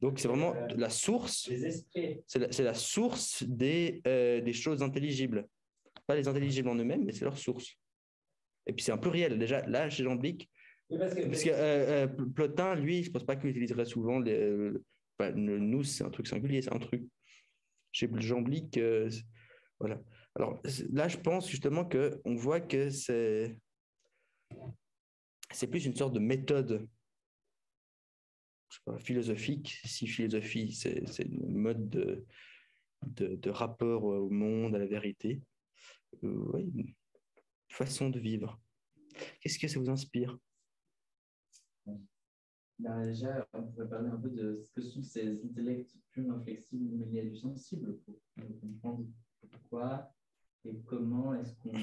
Donc c'est vraiment la source, c'est la source des choses intelligibles. Pas les intelligibles en eux-mêmes, mais c'est leur source. Et puis c'est un pluriel, déjà, là, chez Jean Blic, parce que Plotin, lui, je ne pense pas qu'il utiliserait souvent le nous, c'est un truc singulier, c'est un truc. chez Jean-Blic. Voilà. Alors là, je pense justement qu'on voit que c'est plus une sorte de méthode, je sais pas, philosophique. Si philosophie, c'est une mode de rapport au monde, à la vérité. Ouais, une façon de vivre. Qu'est-ce que ça vous inspire? Déjà, on pourrait parler un peu de ce que sont ces intellects plus inflexibles mêlés à du sensible pour comprendre pourquoi et comment est-ce qu'on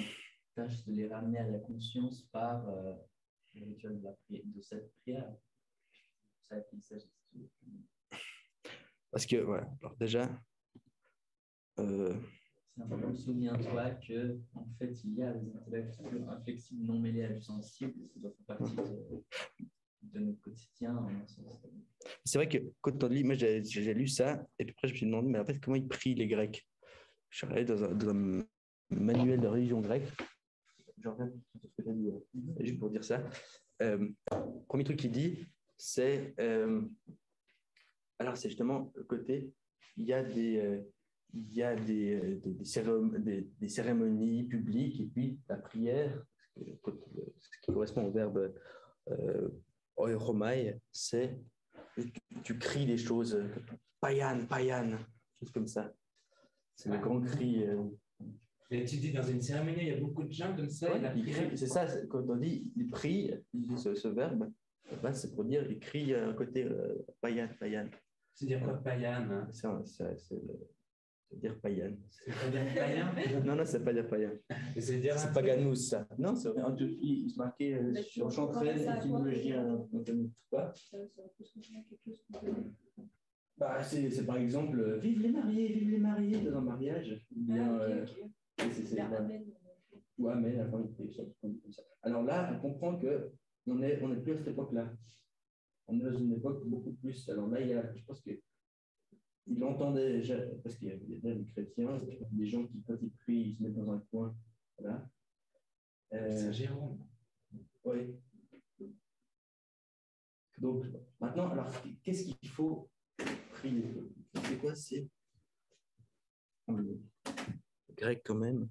tâche de les ramener à la conscience par le rituel de cette prière. C'est ça qu'il s'agit. Parce que, ouais, alors déjà... Souviens-toi que en fait, il y a des intellects plus inflexibles non mêlés à du sensible, ça doit faire partie de notre quotidien. C'est vrai que quand on lit, moi j'ai lu ça, et puis après je me suis demandé, mais en fait, comment ils prient les Grecs? Je suis allé dans un manuel de religion grecque, je reviens sur ce que tu as dit, juste pour dire ça. Premier truc qu'il dit, c'est, alors c'est justement le côté, il y a des cérémonies publiques, et puis la prière, ce qui correspond au verbe oiromai, c'est tu cries des choses, payan, payan, choses comme ça. C'est le grand cri. Et tu dis dans une cérémonie, il y a beaucoup de gens comme ça. Ouais, c'est ça, quand on dit il prie, ce verbe, ben, c'est pour dire il crie à côté payan, payan. C'est-à-dire quoi, payan, hein? C'est dire païen. C'est pas dire païen? Non, c'est pas dire païen. C'est pas ganous, ça. Non, c'est vrai. En Turquie, il se marquait sur Chantraine, étymologie, quoi. Bah, c'est par exemple, vive les mariés dans un mariage. Ou bien, ou amen, avant comme ça. Alors là, on comprend qu'on n'est plus à cette époque-là. On est dans une époque beaucoup plus. Alors là, je pense que il entendait, parce qu'il y a des chrétiens, des gens qui, quand ils prient, ils se mettent dans un coin. Voilà. C'est Jérôme. Oui. Donc, maintenant, alors, qu'est-ce qu'il faut prier? C'est quoi? C'est le grec quand même.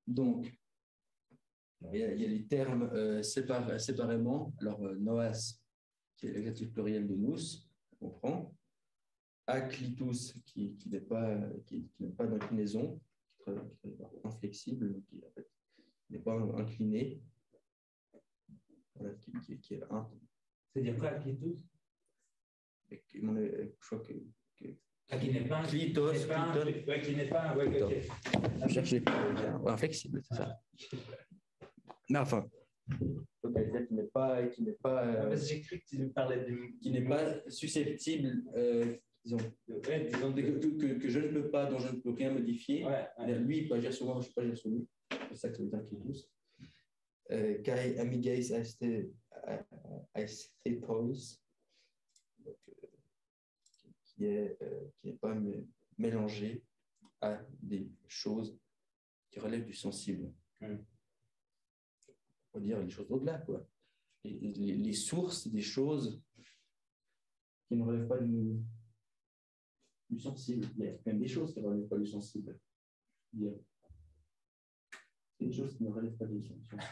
Donc, il y a les termes séparément. Alors, noas, qui est l'exercice pluriel de nous, on comprend. Aklitus, qui n'est pas d'inclinaison, qui est inflexible, qui en fait, n'est pas incliné. Voilà, qui est un. C'est-à-dire quoi, Aklitus? Je crois que qui n'est pas clitos, qui n'est pas je cherchais inflexible, c'est ça. Mais enfin, qui n'est pas j'ai cru que tu parlais qui n'est pas susceptible, disons, que je ne peux pas, dont je ne peux rien modifier. Lui, il peut agir sur moi, je ne peux pas agir sur lui. C'est ça que ça veut dire clitos. Kai amigais aesthetos, qui n'est pas mélangé à des choses qui relèvent du sensible. On va dire les choses au-delà, quoi. Les sources des choses qui ne relèvent pas du sensible. Il y a quand même des choses qui ne relèvent pas du sensible. Il y a des choses qui ne relèvent pas du sensible.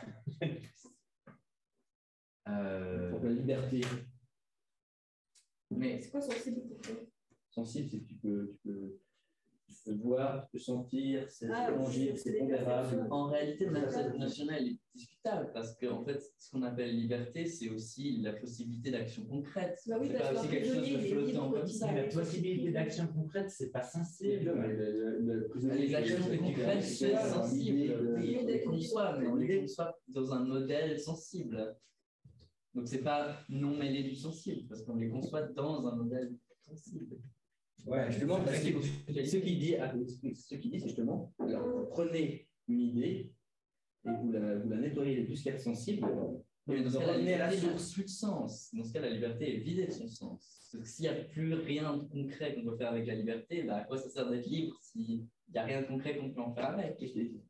Pour la liberté. Mais c'est quoi sensible pour toi? Sensible, c'est que tu peux voir, tu peux sentir, c'est tangible, c'est pondérable. En réalité, même cette notion est discutable parce qu'en fait, ce qu'on appelle liberté, c'est aussi la possibilité d'action concrète. Bah oui, c'est pas aussi quelque chose de flottant comme ça. La possibilité d'action concrète, c'est pas sensible. Les actions que tu crées, c'est sensible. Oui, on les conçoit, mais on les conçoit dans un modèle sensible. Donc, c'est pas non mêlé du sensible, parce qu'on les conçoit dans un modèle sensible. Ouais, justement, parce que ce qu'il dit, c'est justement, alors, vous prenez une idée et vous la nettoyez de tout ce qu'il y a de sensible. Mais dans ce cas, la liberté n'a plus de sens. Dans ce cas, la liberté est vidée de son sens. Parce que s'il n'y a plus rien de concret qu'on peut faire avec la liberté, bah, à quoi ça sert d'être libre s'il n'y a rien de concret qu'on peut en faire avec?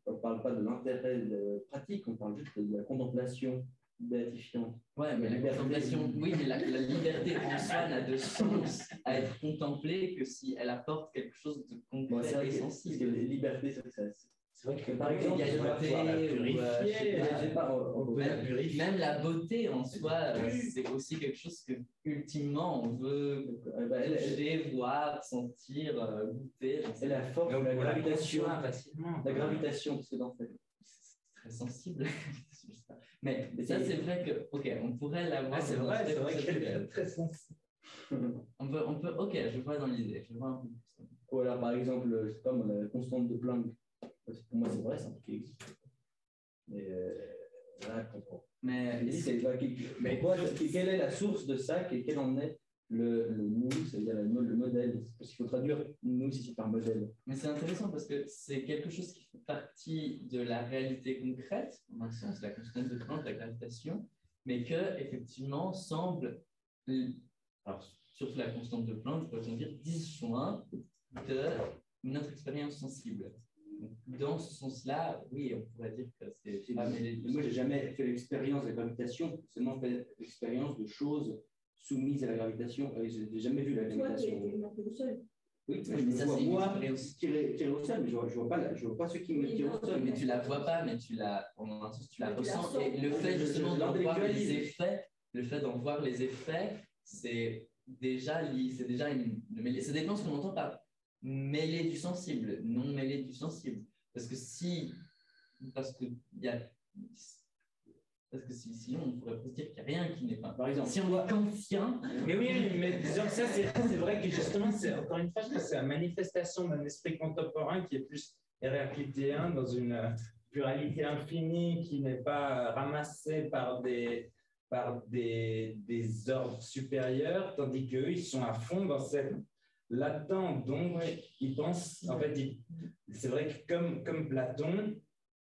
On ne parle pas de l'intérêt pratique, on parle juste de la contemplation béatifiante. Ouais, mais la contemplation, oui, mais la liberté en soi n'a de sens à être contemplée que si elle apporte quelque chose de concret et sensible. Parce que les libertés, c'est vrai que par exemple, il y a la beauté, même la beauté en soi, c'est aussi quelque chose que ultimement on veut toucher, voir, sentir, goûter. Et la force de la gravitation, la gravitation, parce que dans fait, c'est très sensible. Mais ça, c'est vrai que, ok, on pourrait l'avoir. C'est vrai qu'elle est très sensible. On peut, ok, je vois dans l'idée. Je vois un peu plus. Ou alors, par exemple, je sais pas moi, la constante de Planck. Pour moi, c'est vrai, c'est un truc qui existe. Mais là, je comprends. Mais quelle est la source de ça? Quel en est le nous, c'est-à-dire le modèle? Parce qu'il faut traduire nous ici par modèle. Mais c'est intéressant parce que c'est quelque chose qui fait partie de la réalité concrète, en un sens, la constante de Planck, la gravitation, mais que effectivement semble, alors surtout la constante de Planck, pourrait-on dire, disjoint de notre expérience sensible. Dans ce sens-là, oui, on pourrait dire que c'est pas mêlé. Moi, j'ai jamais fait l'expérience de la gravitation, seulement fait l'expérience de choses soumises à la gravitation. J'ai jamais vu la gravitation. Toi, tu es monté au sol. Oui, mais ça, c'est moi tirer au sol, mais je vois pas ceux qui me tirent au sol. Mais tu la vois pas, mais tu la, en un sens, tu la ressens. Et le fait justement d'en voir les effets, c'est déjà une mêlée. Ça dépend ce qu'on entend par mêlée du sensible, non mêlée du sensible. Parce que sinon, on pourrait se dire qu'il n'y a rien qui n'est pas. Par exemple, si on est kantien. Mais oui, mais disons que ça, c'est vrai que justement, c'est encore une fois, c'est la manifestation d'un esprit contemporain qui est plus héraclitéen, dans une pluralité infinie qui n'est pas ramassée par des ordres supérieurs, tandis qu'eux, ils sont à fond dans cette latente. Donc, ils pensent, en fait, c'est vrai que comme Platon,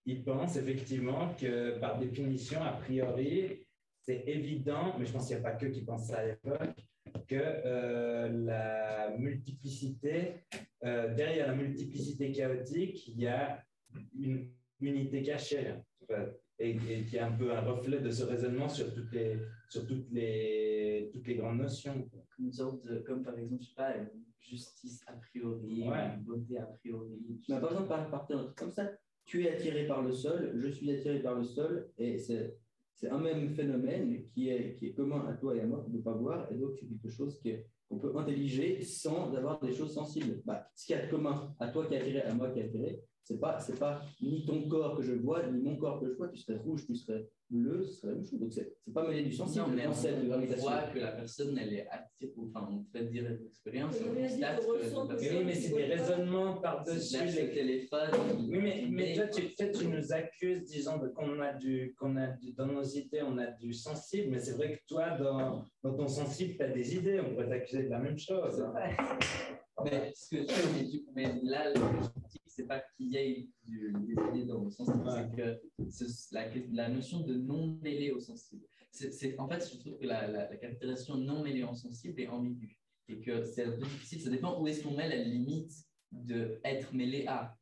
il pense effectivement que, par définition, a priori, c'est évident, mais je pense qu'il n'y a pas que qui pensent ça à l'époque, que la multiplicité, derrière la multiplicité chaotique, il y a une unité cachée, et qui est un peu un reflet de ce raisonnement sur toutes les grandes notions. Une sorte de, comme par exemple, je sais pas, une justice a priori, une beauté a priori. Mais par exemple, partir d'un truc comme ça, tu es attiré par le sol, je suis attiré par le sol, et c'est un même phénomène qui est commun à toi et à moi, qu'on ne peut pas voir, et donc c'est quelque chose qu'on peut intelliger sans avoir des choses sensibles. Ce qu'il y a de commun à toi qui est attiré, à moi qui est attiré, c'est pas ni ton corps que je vois, ni mon corps que je vois. Tu serais rouge, tu serais bleu, ce serait la même chose. Donc c'est pas mêlé du sensible. Non, mais on voit que la personne, elle est attirée, enfin, on fait dire l'expérience, on constate que... Oui, mais c'est des raisonnements par-dessus les téléphones. Oui, mais toi, tu nous accuses, disons, qu'on a dans nos idées, on a du sensible, mais c'est vrai que toi, dans ton sensible, tu as des idées, on pourrait t'accuser de la même chose. Mais là, ce que je dis, c'est pas qu'il y ait des idées dans le sensible, c'est que la notion de non mêlé au sensible. En fait, je trouve que la caractérisation non mêlée au sensible est ambiguë et que c'est un peu difficile. Ça dépend où est-ce qu'on met la limite de être mêlé à.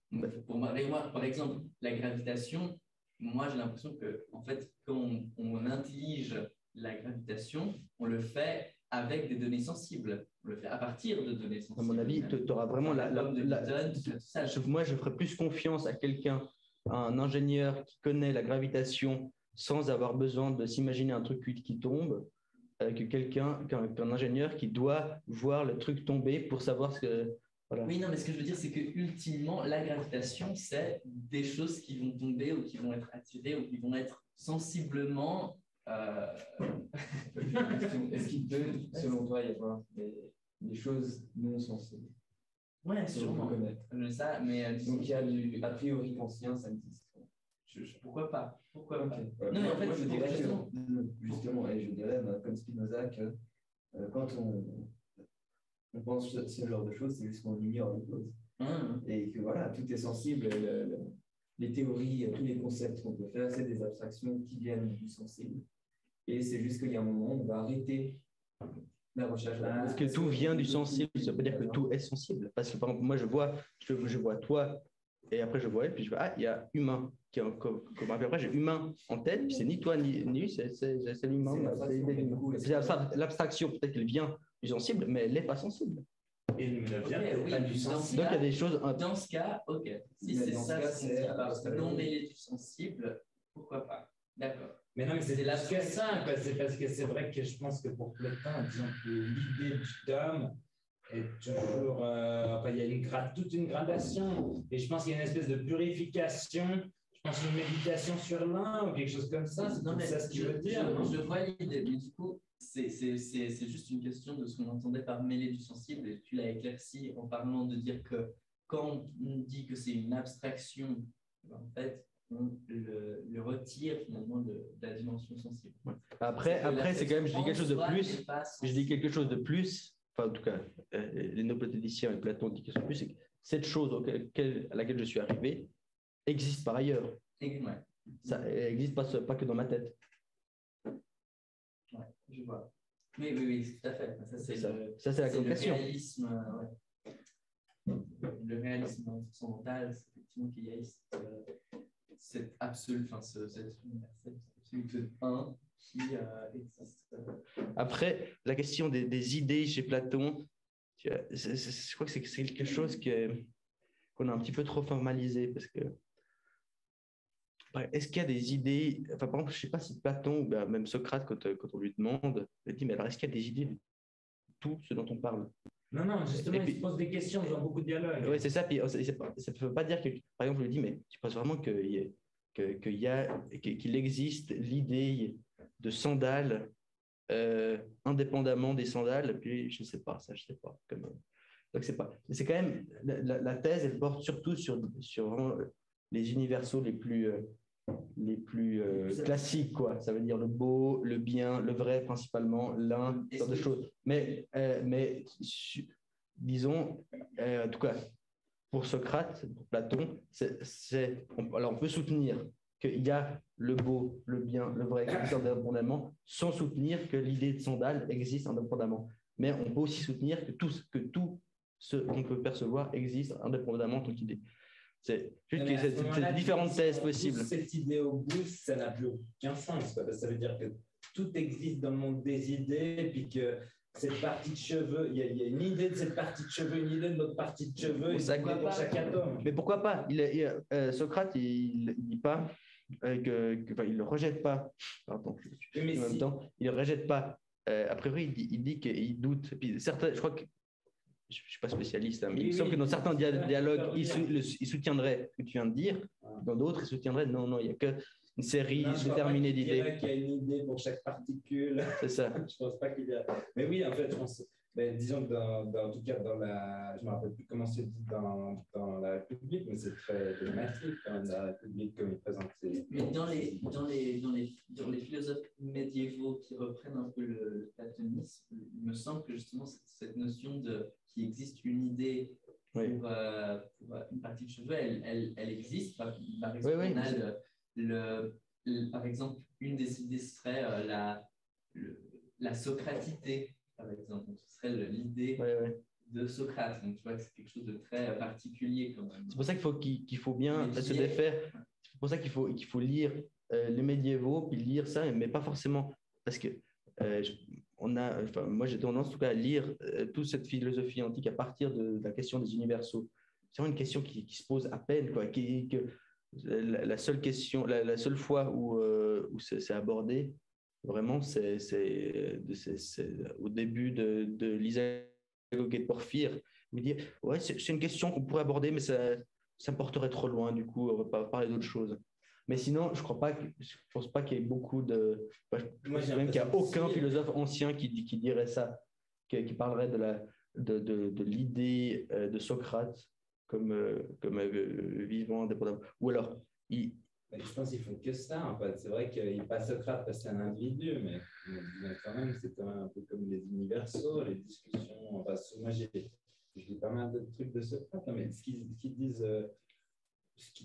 Pour moi, par exemple, la gravitation, moi j'ai l'impression que, en fait, quand on intellige la gravitation, on le fait avec des données sensibles. On le fait à partir de données sensibles. À mon avis, tu auras vraiment moi, je ferais plus confiance à quelqu'un, à un ingénieur qui connaît la gravitation sans avoir besoin de s'imaginer un truc qui tombe, qu'un ingénieur qui doit voir le truc tomber pour savoir ce que... Voilà. Oui, non, mais ce que je veux dire, c'est que ultimement, la gravitation, c'est des choses qui vont tomber ou qui vont être attirées ou qui vont être sensiblement... Est-ce qu'il peut, selon toi, y avoir des choses non sensibles? Ouais, sûrement. Ça, mais donc il y a du a priori conscient, ça existe. Pourquoi pas? Pourquoi pas? Non, mais en fait, je dirais justement, et je dirais comme Spinoza que quand on pense ce genre de choses, c'est juste qu'on ignore les choses. Et que voilà, tout est sensible. Les théories, tous les concepts qu'on peut faire, c'est des abstractions qui viennent du sensible. Et c'est juste qu'il y a un moment où on va arrêter la recherche. Parce que tout vient du sensible, ça veut dire que tout est sensible. Parce que par exemple, moi, je vois toi Et après, je vois, et puis je vois, ah, il y a humain. Puis après, j'ai humain en tête, puis c'est ni toi ni lui, c'est l'humain. C'est l'abstraction, peut-être qu'elle vient du sensible, mais elle n'est pas sensible. Et il ne vient pas du sensible. Donc, il y a des choses. Dans ce cas, ok. Si c'est ça, c'est non mêlé du sensible, pourquoi pas? D'accord. Mais non, mais c'est la que ça, quoi. C'est parce que c'est vrai que je pense que pour Plotin, disons que l'idée du Dom est toujours. Enfin, il y a toute une gradation. Et je pense qu'il y a une espèce de purification. Je pense une méditation sur l'un ou quelque chose comme ça. C'est ça ce que tu veux dire. Je vois l'idée, mais du coup, c'est juste une question de ce qu'on entendait par mêler du sensible. Et tu l'as éclairci en parlant de dire que quand on dit que c'est une abstraction, en fait, on le retire finalement de la dimension sensible. Après c'est quand même, je dis quelque chose de plus. Je dis quelque chose de plus. Enfin, en tout cas, les néoplatoniciens et Platon disent quelque chose de plus. C'est que cette chose à laquelle je suis arrivé existe par ailleurs. Ouais. Ça n'existe pas que dans ma tête. Ouais, je vois. Oui, tout à fait. Ça, c'est la conclusion. Le réalisme, le réalisme transcendantal, c'est effectivement qu'il y a cette absolue, cette absolue un qui existe. Après, la question des idées chez Platon, je crois que c'est quelque chose qu'on a un petit peu trop formalisé, parce que est-ce qu'il y a des idées, enfin, par exemple, je ne sais pas si Platon ou même Socrate, quand on lui demande, il dit, mais alors est-ce qu'il y a des idées de tout ce dont on parle? Non, justement, il se pose des questions dans beaucoup de dialogues. Oui, c'est ça. Puis, ça ne veut pas dire que, par exemple, je lui dis, mais tu penses vraiment qu'il existe l'idée de sandales indépendamment des sandales? Puis, je ne sais pas, ça, je ne sais pas. Donc, c'est pas. Mais c'est quand même, la thèse, elle porte surtout sur vraiment les universaux les plus classiques, quoi. Ça veut dire le beau, le bien, le vrai principalement, l'un, ce genre de choses. Mais disons, en tout cas, pour Socrate, pour Platon, alors on peut soutenir qu'il y a le beau, le bien, le vrai qui existent indépendamment, sans soutenir que l'idée de sandales existe indépendamment. Mais on peut aussi soutenir que tout ce qu'on peut percevoir existe indépendamment de toute idée. C'est juste que c'est différentes thèses possibles. Cette idée au bout, ça n'a plus aucun sens. Ça veut dire que tout existe dans le monde des idées, et puis que cette partie de cheveux, il y a une idée de cette partie de cheveux, une idée de l'autre partie de cheveux, et ça pour chaque atome. Mais pourquoi pas? Socrate, il ne dit pas il ne rejette pas. Pardon, en même temps, il ne rejette pas. A priori, il dit qu'il doute. Puis certains, je crois que je ne suis pas spécialiste, mais il me semble que dans certains dialogues, il soutiendrait ce que tu viens de dire. Dans d'autres, il soutiendrait non, il n'y a qu'une série déterminée d'idées. Il y a une idée pour chaque particule. C'est ça. Je ne pense pas qu'il y a. Mais oui, en fait, je pense. Mais disons que en tout cas, je ne me rappelle plus comment c'est dit dans la République, mais c'est très dramatique dans la République comme il présente. Mais dans les philosophes médiévaux qui reprennent un peu le platonisme, il me semble que justement cette notion qu'il existe une idée pour une partie de cheveux, elle existe. Par exemple, par exemple, une des idées serait la socratité. Par exemple, ce serait l'idée de Socrate. Donc, tu vois que c'est quelque chose de très particulier quand même. C'est pour ça qu'il faut bien se défaire. C'est pour ça qu'il faut lire les médiévaux, puis lire ça, mais pas forcément. Parce que moi, j'ai tendance en tout cas à lire toute cette philosophie antique à partir de la question des universaux. C'est vraiment une question qui se pose à peine, quoi. La seule question, la seule fois où c'est abordé, vraiment, c'est au début de l'Isagog et de Porphyre. Vous dire, ouais, c'est une question qu'on pourrait aborder, mais ça me porterait trop loin, du coup, on va pas parler d'autre chose. Mais sinon, je pense pas qu'il y ait beaucoup de. Je pense même qu'il n'y a aucun philosophe ancien qui dirait ça, qui parlerait de l'idée de Socrate comme vivant indépendant. Ou alors, je pense qu'ils font que ça, en fait. C'est vrai qu'il n'est pas Socrate parce que c'est un individu, mais quand même, c'est quand même un peu comme les universaux, les discussions. Enfin, moi, je lis pas mal de trucs de Socrate, mais ce qu'ils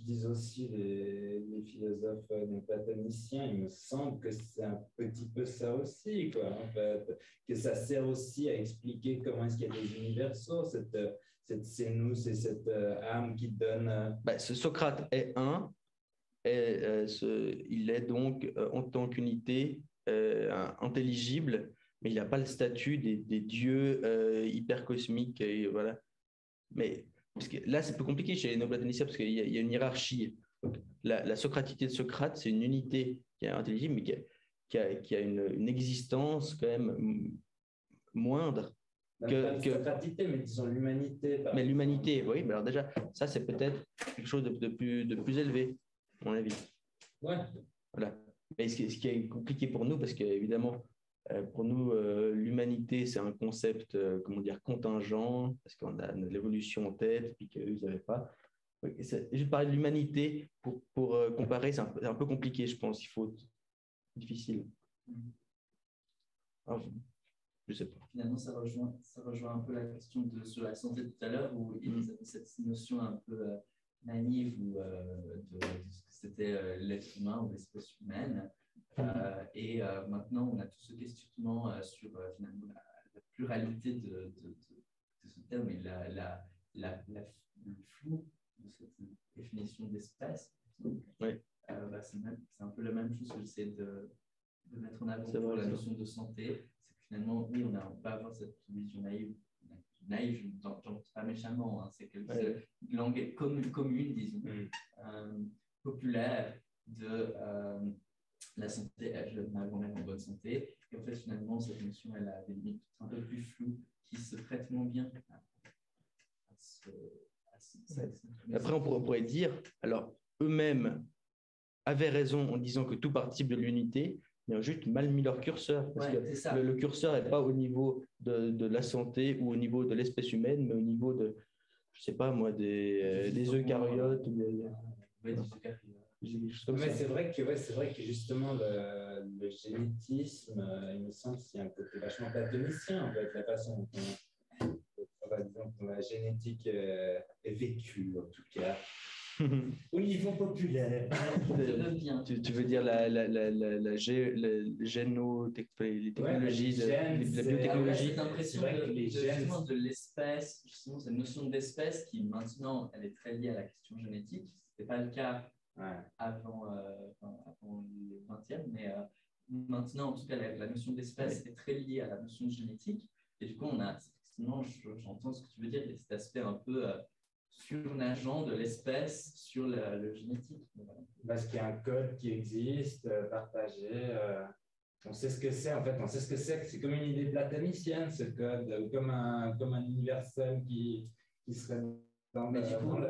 disent aussi les philosophes néoplatoniciens, il me semble que c'est un petit peu ça aussi, quoi, en fait. Que ça sert aussi à expliquer comment est-ce qu'il y a des universaux, c'est nous, c'est cette âme qui donne. Ce Socrate est un, et il est donc en tant qu'unité intelligible, mais il n'a pas le statut des dieux hyper cosmiques. Et voilà. Mais parce que là, c'est plus compliqué chez les néoplatoniciens parce qu'il y a une hiérarchie. Donc, la socratité de Socrate, c'est une unité qui est intelligible, mais qui a une existence quand même moindre. La socratité, mais disons l'humanité. Mais l'humanité, oui, mais alors déjà, ça, c'est peut-être quelque chose de plus élevé, à mon avis. Ouais. Voilà. Mais ce qui est compliqué pour nous, parce qu'évidemment, pour nous, l'humanité, c'est un concept, contingent, parce qu'on a l'évolution en tête, puis qu'eux, ils n'avaient pas. Je parle de l'humanité pour comparer, c'est un peu compliqué, je pense. Il faut difficile. Ah, je sais pas. Finalement, ça rejoint un peu la question sur la santé tout à l'heure, où ils avaient cette notion un peu naïve de ce que c'était l'être humain ou l'espèce humaine. Et maintenant, on a tout ce questionnement sur finalement la pluralité de ce terme et le flou de cette définition d'espèce. Ouais. C'est un peu la même chose que j'essaie de mettre en avant pour la notion de santé. C'est que finalement, oui, on peut avoir cette vision naïve. Naïve, je n'entends pas méchamment, hein, c'est quelque langue commune, disons, populaire de la santé, je même en bonne santé. Et en fait, finalement, cette notion, elle a des limites un peu plus floues qui se prêtent moins bien à ce Après, on pourrait dire, alors, eux-mêmes avaient raison en disant que tout participe de l'unité, mais ont juste mal mis leur curseur. Parce que le curseur n'est pas au niveau de la santé ou au niveau de l'espèce humaine, mais au niveau de, je ne sais pas moi, des eucaryotes. Mais c'est vrai que justement, le génétisme, il me semble qu'il y a un côté vachement platonicien, en fait, la façon dont la génétique est vécue, en tout cas. Au niveau populaire. Tu veux dire la génotechnologie, la biotechnologie. Cette impression de l'espèce, justement, cette notion d'espèce qui maintenant, elle est très liée à la question génétique. Ce n'était pas le cas avant le 20e, mais maintenant, en tout cas, la notion d'espèce est très liée à la notion de génétique. Et du coup, on a, effectivement, j'entends ce que tu veux dire, il y a cet aspect un peu surnageant de l'espèce sur le génétique. Parce qu'il y a un code qui existe, partagé. On sait ce que c'est, en fait. On sait ce que c'est. C'est comme une idée platonicienne, ce code, comme un universel qui serait dans mais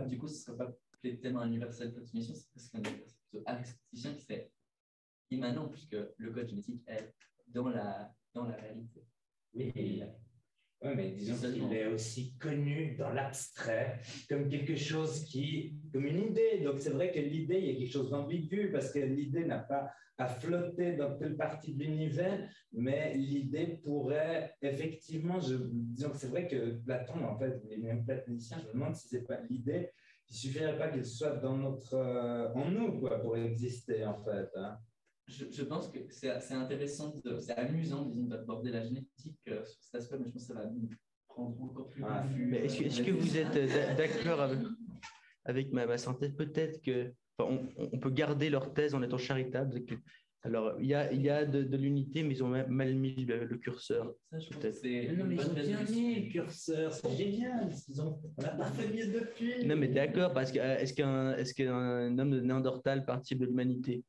du coup, ce ne serait pas tellement un universel platonicien, c'est presque un universel plutôt aristotélicien qui serait immanent, puisque le code génétique est dans la réalité. Oui. Oui, mais disons qu'il est aussi connu dans l'abstrait comme quelque chose comme une idée. Donc, c'est vrai que l'idée, il y a quelque chose d'ambigu parce que l'idée n'a pas à flotter dans telle partie de l'univers, mais l'idée pourrait effectivement, disons que c'est vrai que Platon, en fait, les mêmes platoniciens, je me demande si c'est pas l'idée, il suffirait pas qu'elle soit en nous, quoi, pour exister, en fait. Hein. Je pense que c'est intéressant, c'est amusant, disons, d'aborder la génétique sur cet aspect, mais je pense que ça va nous prendre encore plus confus. Mais est-ce que vous êtes d'accord avec ma synthèse? Peut-être que on peut garder leur thèse en étant charitable. Alors, il y a de l'unité, mais ils ont mal mis le curseur. Ça, je pense que c'est non, mais ils ont bien mis le curseur, c'est génial. On n'a pas fait mieux depuis. Non, mais d'accord, parce que est-ce qu'un homme de Néandertal participe de l'humanité?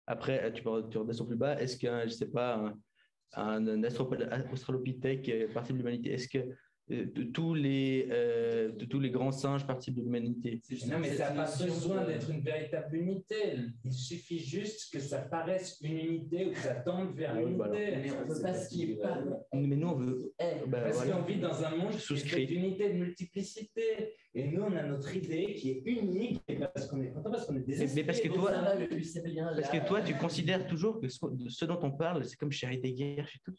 Après, tu redescends plus bas. Est-ce qu'un, je sais pas, un australopithèque participe de l'humanité? Est-ce que tous les grands singes participent de l'humanité? Non, mais ça n'a pas besoin d'être une véritable unité. Il suffit juste que ça paraisse une unité ou que ça tende vers l'unité. Mais on ne veut pas ce qui est pas. Mais nous, on veut. Parce qu'on vit dans un monde qui est d'unité, de multiplicité. Et nous, on a notre idée qui est unique parce qu'on est content, parce qu'on est désespéré. Mais parce que toi, tu considères toujours que ce dont on parle, c'est comme chez Heidegger, chez tout.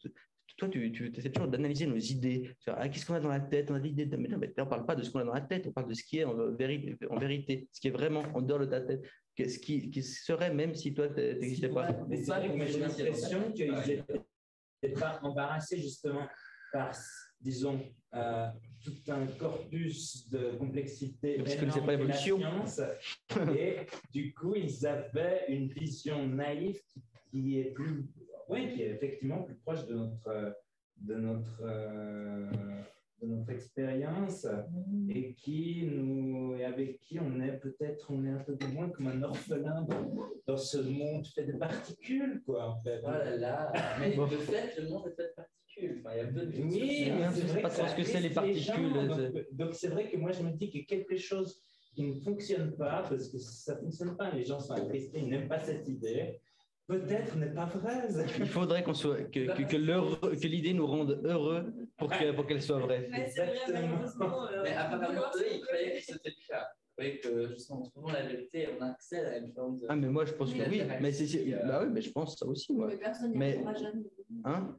Toi, tu essaies toujours d'analyser nos idées. Qu'est-ce qu'on a dans la tête? On a des idées. Mais non, mais on ne parle pas de ce qu'on a dans la tête, on parle de ce qui est en vérité, ce qui est vraiment en dehors de ta tête. Ce qui serait même si toi, tu n'existais pas. Mais c'est vrai que j'ai l'impression qu'ils n'étaient pas embarrassés justement par disons, tout un corpus de complexité. Parce qu'ils ne connaissaient pas l'évolution. Et du coup, ils avaient une vision naïve qui est qui est effectivement plus proche de notre expérience et avec qui on est un peu moins comme un orphelin dans ce monde fait de particules, quoi, en fait. Oh là là, mais de fait, le monde est fait de particules. Enfin, il y a peu de oui, c'est vrai pas trop ce que c'est les particules. Donc c'est vrai que moi je me dis que quelque chose qui ne fonctionne pas, parce que ça ne fonctionne pas, les gens sont attristés, ils n'aiment pas cette idée, peut-être n'est pas vraie. Il faudrait que l'idée nous rende heureux pour qu'elle soit vraie. Mais c'est vrai, malheureusement. Mais apparemment, eux, ils croyaient que c'était le cas. Ils croyaient que, justement, en trouvant la vérité, on accède à une forme de... Ah, mais moi, je pense que oui. Bah oui, mais je pense ça aussi, moi. Mais personne n'y arrivera jamais. Hein?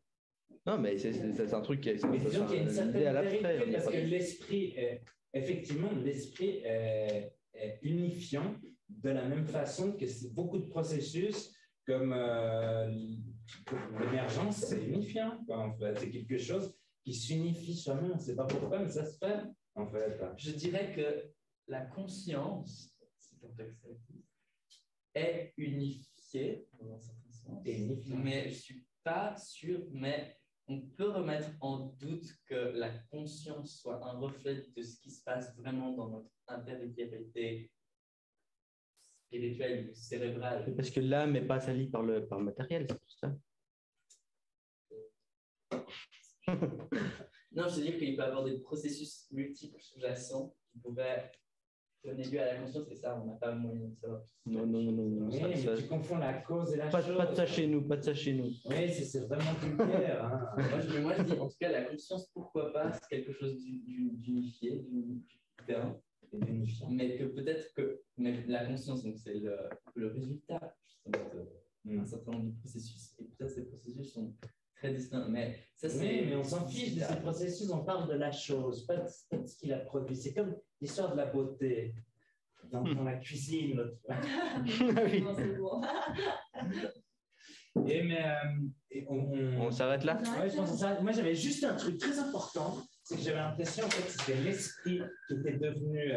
Non, mais c'est un truc qui est... Mais disons qu'il y a une certaine vérité, parce que l'esprit l'esprit est unifiant de la même façon que beaucoup de processus comme l'émergence, c'est unifiant, quoi, en fait. C'est quelque chose qui s'unifie soi-même. On ne sait pas pourquoi, mais ça se fait, en fait. Je dirais que la conscience, est unifiée, dans un certain sens. Mais je ne suis pas sûr, mais on peut remettre en doute que la conscience soit un reflet de ce qui se passe vraiment dans notre intériorité spirituelle ou cérébrale. Parce que l'âme n'est pas salie par le matériel, c'est pour ça. Non, je veux dire qu'il peut y avoir des processus multiples sous-jacents qui pourraient donner lieu à la conscience, et ça, on n'a pas moyen de savoir. Non. Oui, mais tu confonds la cause et la chose. Pas de ça chez nous. Oui, c'est vraiment vulgaire. Hein. moi, je dis, en tout cas, la conscience, pourquoi pas, c'est quelque chose d'unifié, d'un. Mais que peut-être que la conscience, donc c'est le résultat d'un certain nombre de processus. Et peut-être ces processus sont très distincts. Mais ça, mais on s'en fiche de ces processus, on parle de la chose, pas de ce qu'il a produit. C'est comme l'histoire de la beauté dans la cuisine. Non, c'est bon. On s'arrête là? Ouais, je pense qu'on s'arrête. Moi, j'avais juste un truc très important. C'est que j'avais l'impression en fait, que c'était l'esprit qui était devenu,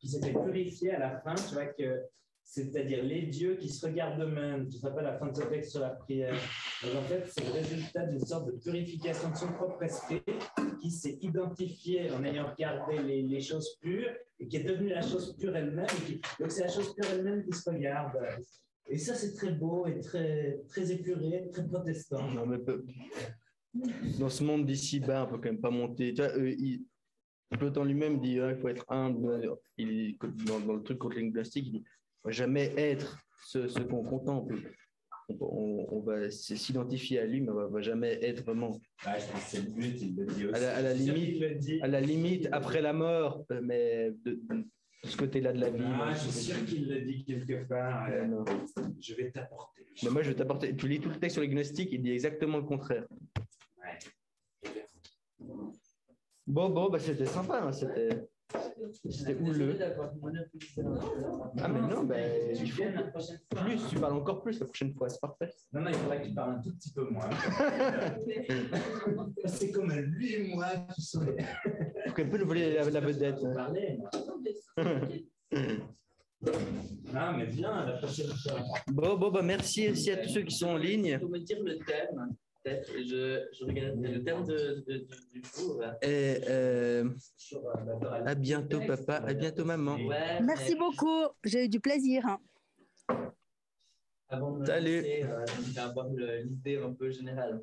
qui s'était purifié à la fin, tu vois, c'est-à-dire les dieux qui se regardent eux-mêmes, tu te rappelles la fin de ce texte sur la prière. Donc en fait, c'est le résultat d'une sorte de purification de son propre esprit qui s'est identifié en ayant regardé les choses pures et qui est devenue la chose pure elle-même. Donc c'est la chose pure elle-même qui se regarde. Et ça, c'est très beau et très, très épuré, très protestant. Non, mais dans ce monde d'ici-bas, on ne peut quand même pas monter. Tu vois, Plotin lui-même dit qu'il faut être humble. Dans le truc contre les plastiques, il dit qu'il ne faut jamais être ce qu'on contemple. On va s'identifier à lui, mais on ne va jamais être vraiment. Ah, je pense que c'est le but, il le dit aussi. À la limite, après la mort, mais de ce côté-là de la vie. Ah, je suis sûr qu'il le dit quelque part. Je vais t'apporter. Mais moi, je vais t'apporter. Tu lis tout le texte sur les gnostiques, il dit exactement le contraire. Bon, bah, c'était sympa. Hein, c'était houleux. Ah, mais non, il faut plus. Tu parles encore plus la prochaine fois, c'est parfait. Non, il faudrait que tu parles un tout petit peu moins. C'est comme lui et moi qui sont. Faut qu'elle peut nous voler la vedette. Non, mais viens, la prochaine fois. Bon, bah, merci aussi à tous ceux qui sont en ligne. Il faut me dire le thème. Peut-être, je regarde le thème du jour. À bientôt, papa. À bientôt, maman. Ouais, merci beaucoup. J'ai eu du plaisir. Avant de me Salut. lancer, d'avoir l'idée un peu générale.